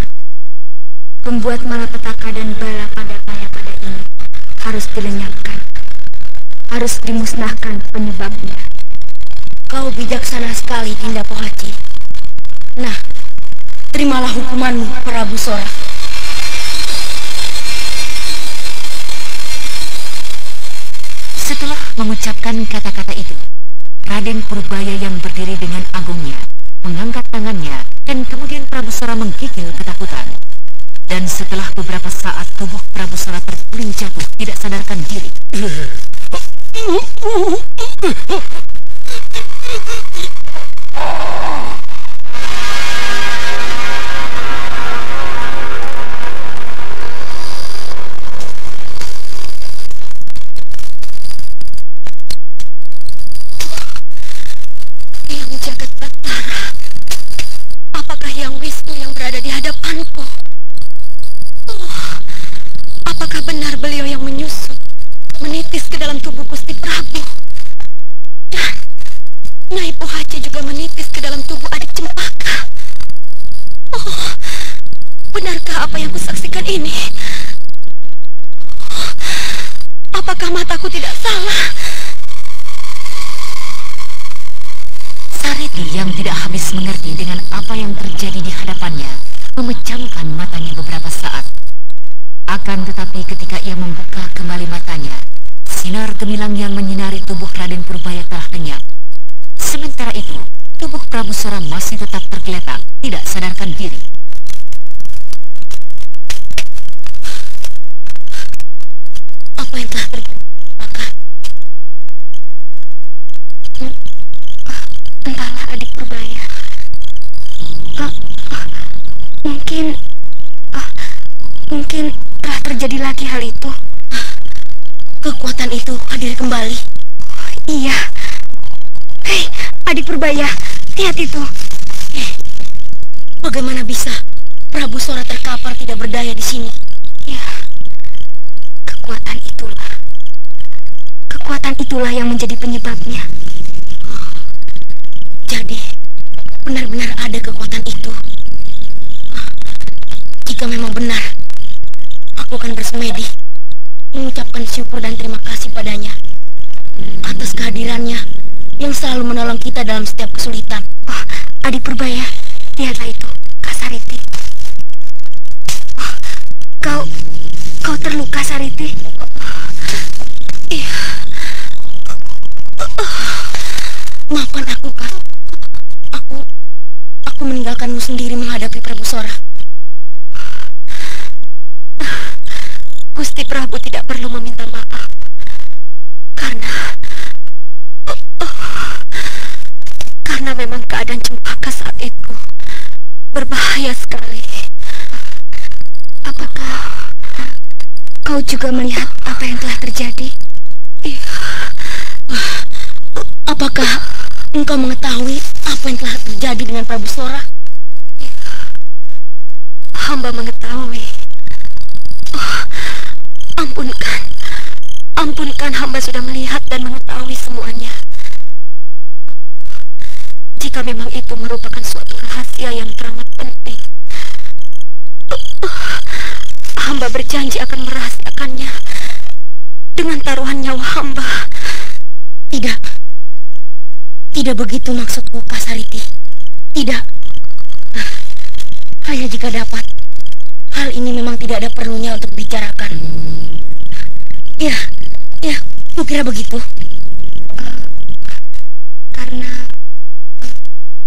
pembuat malapetaka dan bala pada ini harus dilenyapkan. Harus dimusnahkan penyebabnya. Kau bijaksana sekali, Dinda Pohaci. Nah, terimalah hukumanmu, Prabu Sora. Setelah mengucapkan kata-kata itu, Raden Purbaya yang berdiri dengan agungnya mengangkat tangannya dan kemudian Prabu Sora menggigil ketakutan. Dan setelah beberapa saat tubuh Prabu Sora terguling jatuh tidak sadarkan diri. Apakah benar beliau yang menyusup, menitis ke dalam tubuh Gusti Prabu? Dan Nyai Pohaci juga menitis ke dalam tubuh adik Cempaka. Benarkah apa yang kusaksikan ini? Apakah mataku tidak salah? Sariti yang tidak habis mengerti dengan apa yang terjadi di hadapannya memejamkan matanya beberapa saat. Akan tetapi ketika ia membuka kembali matanya, sinar gemilang yang menyinari tubuh Raden Purbaya telah lenyap. Sementara itu, tubuh Prabu Sora masih tetap tergeletak, tidak sadarkan diri. Apa yang telah terjadi, Maka? Entahlah, adik Purbaya. Mungkin telah terjadi lagi hal itu. Kekuatan itu hadir kembali. Iya. Hei, adik Purbaya, Lihat itu. Bagaimana bisa Prabu Sora terkapar tidak berdaya di sini? Ya, kekuatan itulah yang menjadi penyebabnya. Jadi, benar-benar ada kekuatan itu. Jika memang benar, aku akan bersemedi mengucapkan syukur dan terima kasih padanya atas kehadirannya yang selalu menolong kita dalam setiap kesulitan. Oh, Adik Purbaya, lihatlah itu, Kak Sariti. Oh, kau terluka, Sariti? Iya. Maafkan aku, Kak. Aku meninggalkanmu sendiri menghadapi Prabu Sora. Gusti Prabu tidak perlu meminta maaf. Karena memang keadaan Cempaka saat itu berbahaya sekali. Apakah kau juga melihat apa yang telah terjadi? Apakah engkau mengetahui apa yang telah terjadi dengan Prabu Sora? Hamba mengetahui. Ampunkan hamba sudah melihat dan mengetahui semuanya. Jika memang itu merupakan suatu rahasia yang teramat penting, hamba berjanji akan merahasiakannya dengan taruhan nyawa hamba. Tidak begitu maksudku, Kak Sariti. Tidak. Hanya jika dapat, hal ini memang tidak ada perlunya untuk dibicarakan. Ya, kukira begitu. Karena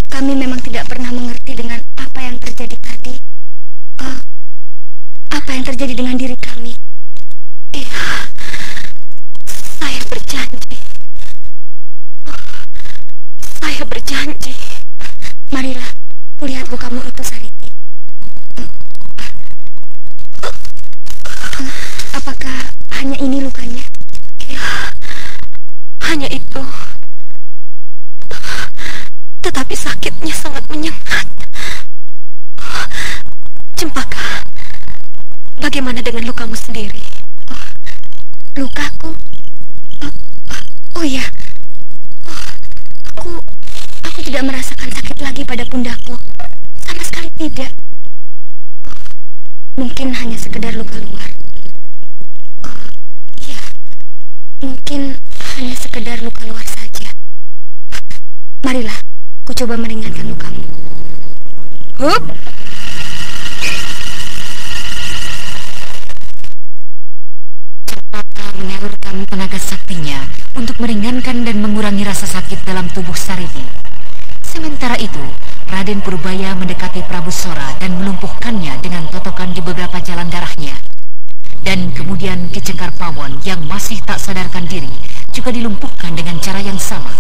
kami memang tidak pernah mengerti dengan apa yang terjadi tadi. Apa yang terjadi dengan diri kami. Saya berjanji. Marilah, kulihat lukamu itu, Sariti. Apakah hanya ini lukanya? Hanya itu. Tetapi sakitnya sangat menyengat. Cempaka, bagaimana dengan lukamu sendiri? Lukaku? Oh iya. Aku tidak merasakan sakit lagi pada pundakku. Sama sekali tidak. Mungkin hanya sekedar luka luar. Iya, mungkin hanya sekedar luka luar saja. Marilah, ku coba meringankan lukamu. Hup! Cempaka menyalurkan tenaga saktinya untuk meringankan dan mengurangi rasa sakit dalam tubuh Sariti. Sementara itu, Raden Purbaya mendekati Prabu Sora dan melumpuhkannya dengan totokan di beberapa jalan darahnya. Dan kemudian Ki Cengkar Pawon yang masih tak sadarkan diri juga dilumpuhkan dengan cara yang sama.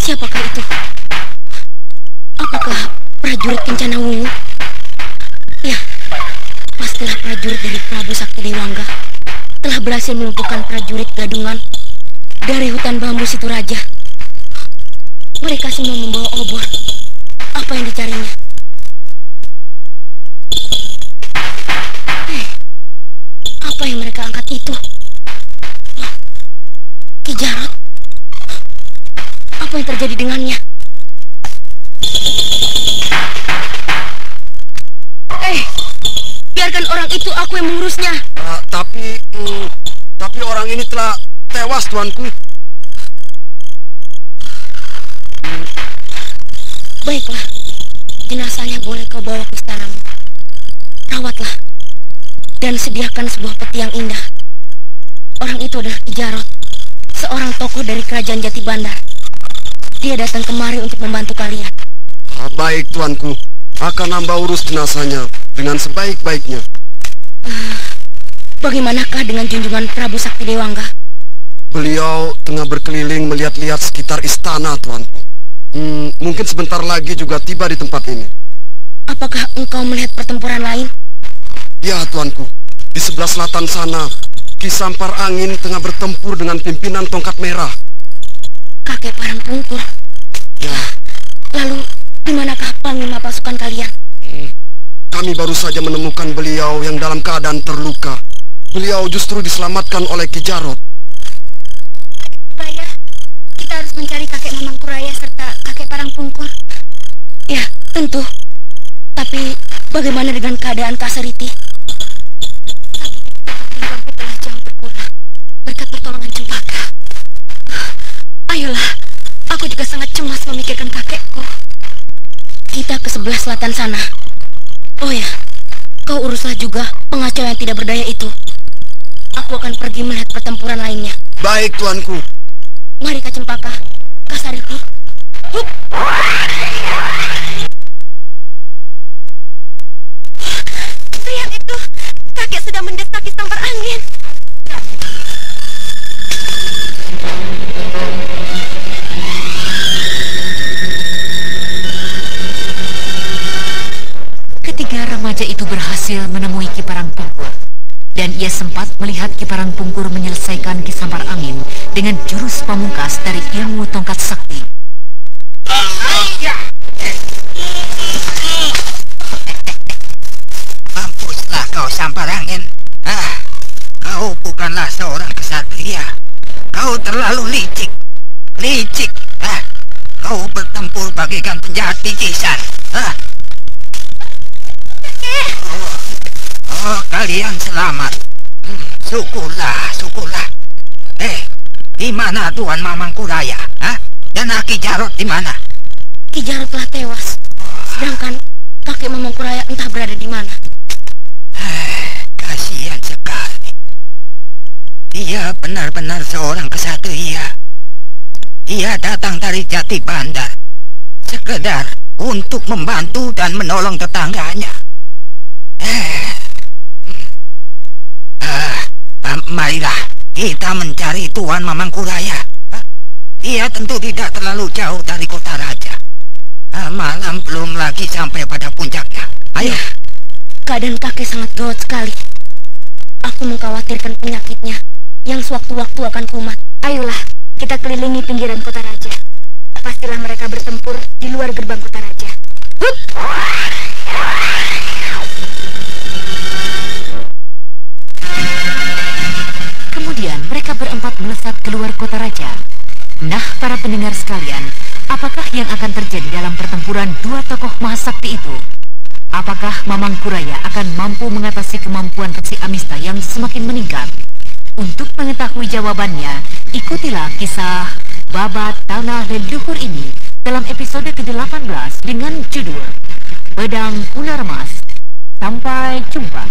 Siapakah itu? Apakah prajurit Kencana Wungu? Ya, pastilah prajurit dari Prabu Sakti Dewangga telah berhasil melumpuhkan prajurit Gadungan dari hutan bambu Situ Raja. Mereka semua membawa obor. Apa yang dicarinya? Apa yang mereka angkat itu? Ki Jarot? Apa yang terjadi dengannya? Biarkan orang itu, aku yang mengurusnya. Tapi orang ini telah tewas, tuanku. Baiklah, jenazahnya boleh kau bawa ke istanamu. Rawatlah dan sediakan sebuah peti yang indah. Orang itu adalah Ki Jarot, seorang tokoh dari kerajaan Jati Bandar. Dia datang kemari untuk membantu kalian. Baik, tuanku. Akan hamba urus jenazahnya dengan sebaik-baiknya. Bagaimanakah dengan junjungan Prabu Sakti Dewangga? Beliau tengah berkeliling melihat-lihat sekitar istana, tuanku. Mungkin sebentar lagi juga tiba di tempat ini. Apakah engkau melihat pertempuran lain? Ya, tuanku. Di sebelah selatan sana, Ki Ki Sampar Angin tengah bertempur dengan pimpinan Tongkat Merah. Kakek Parangpungkur. Ya. Lalu, di manakah panglima pasukan kalian? Kami baru saja menemukan beliau yang dalam keadaan terluka. Beliau justru diselamatkan oleh Ki Jarot. Kuraya, kita harus mencari kakek Mamang Kuraya serta kakek Parangpungkur. Ya, tentu. Tapi, bagaimana dengan keadaan Kak Sariti? Tinggalku telah jauh berkurang berkat pertolongan Cempaka. Ayolah, aku juga sangat cemas memikirkan kakekku. Kita ke sebelah selatan sana. Oh ya, kau uruslah juga pengacau yang tidak berdaya itu. Aku akan pergi melihat pertempuran lainnya. Baik, tuanku. Mari Kak Cempaka, Kak Sariti. Hup. Lihat itu, kakek sudah mendesak Ki Sampar Angin. Ketiga remaja itu berhasil menemui Ki Parangpungkur, dan ia sempat melihat Ki Parangpungkur menyelesaikan Ki Sampar Angin dengan jurus pamungkas dari ilmu tongkat sakti. Mampuslah kau, Sampar Angin. Kau bukanlah seorang kesatria. Kau terlalu licik. Kau bertempur bagaikan penjahat bingkisan. Oh, kalian selamat. Syukurlah. Di mana Tuan Mamang Kuraya? Dan Ki Jarot di mana? Ki Jarot telah tewas. Sedangkan kakek Mamang Kuraya entah berada di mana. Kasihan sekali. Dia benar-benar seorang kesatria. Dia datang dari Jati Bandar sekedar untuk membantu dan menolong tetangganya. Marilah kita mencari Tuan Mamang Kuraya. Dia tentu tidak terlalu jauh dari kota raja. Malam belum lagi sampai pada puncaknya. Ayo. Ya, keadaan kakek sangat gawat sekali. Aku mengkhawatirkan penyakitnya yang sewaktu-waktu akan kumat. Ayolah, kita kelilingi pinggiran kota raja. Pastilah mereka bertempur di luar gerbang kota raja. Hup! Kemudian mereka berempat melesat keluar kota raja. Nah, para pendengar sekalian, apakah yang akan terjadi dalam pertempuran dua tokoh mahasakti itu? Apakah Mamang Kuraya akan mampu mengatasi kemampuan Resi Amista yang semakin meningkat? Untuk mengetahui jawabannya, ikutilah kisah Babat Tanah Leluhur ini dalam episode ke-18 dengan judul Pedang Ular Emas. Sampai jumpa.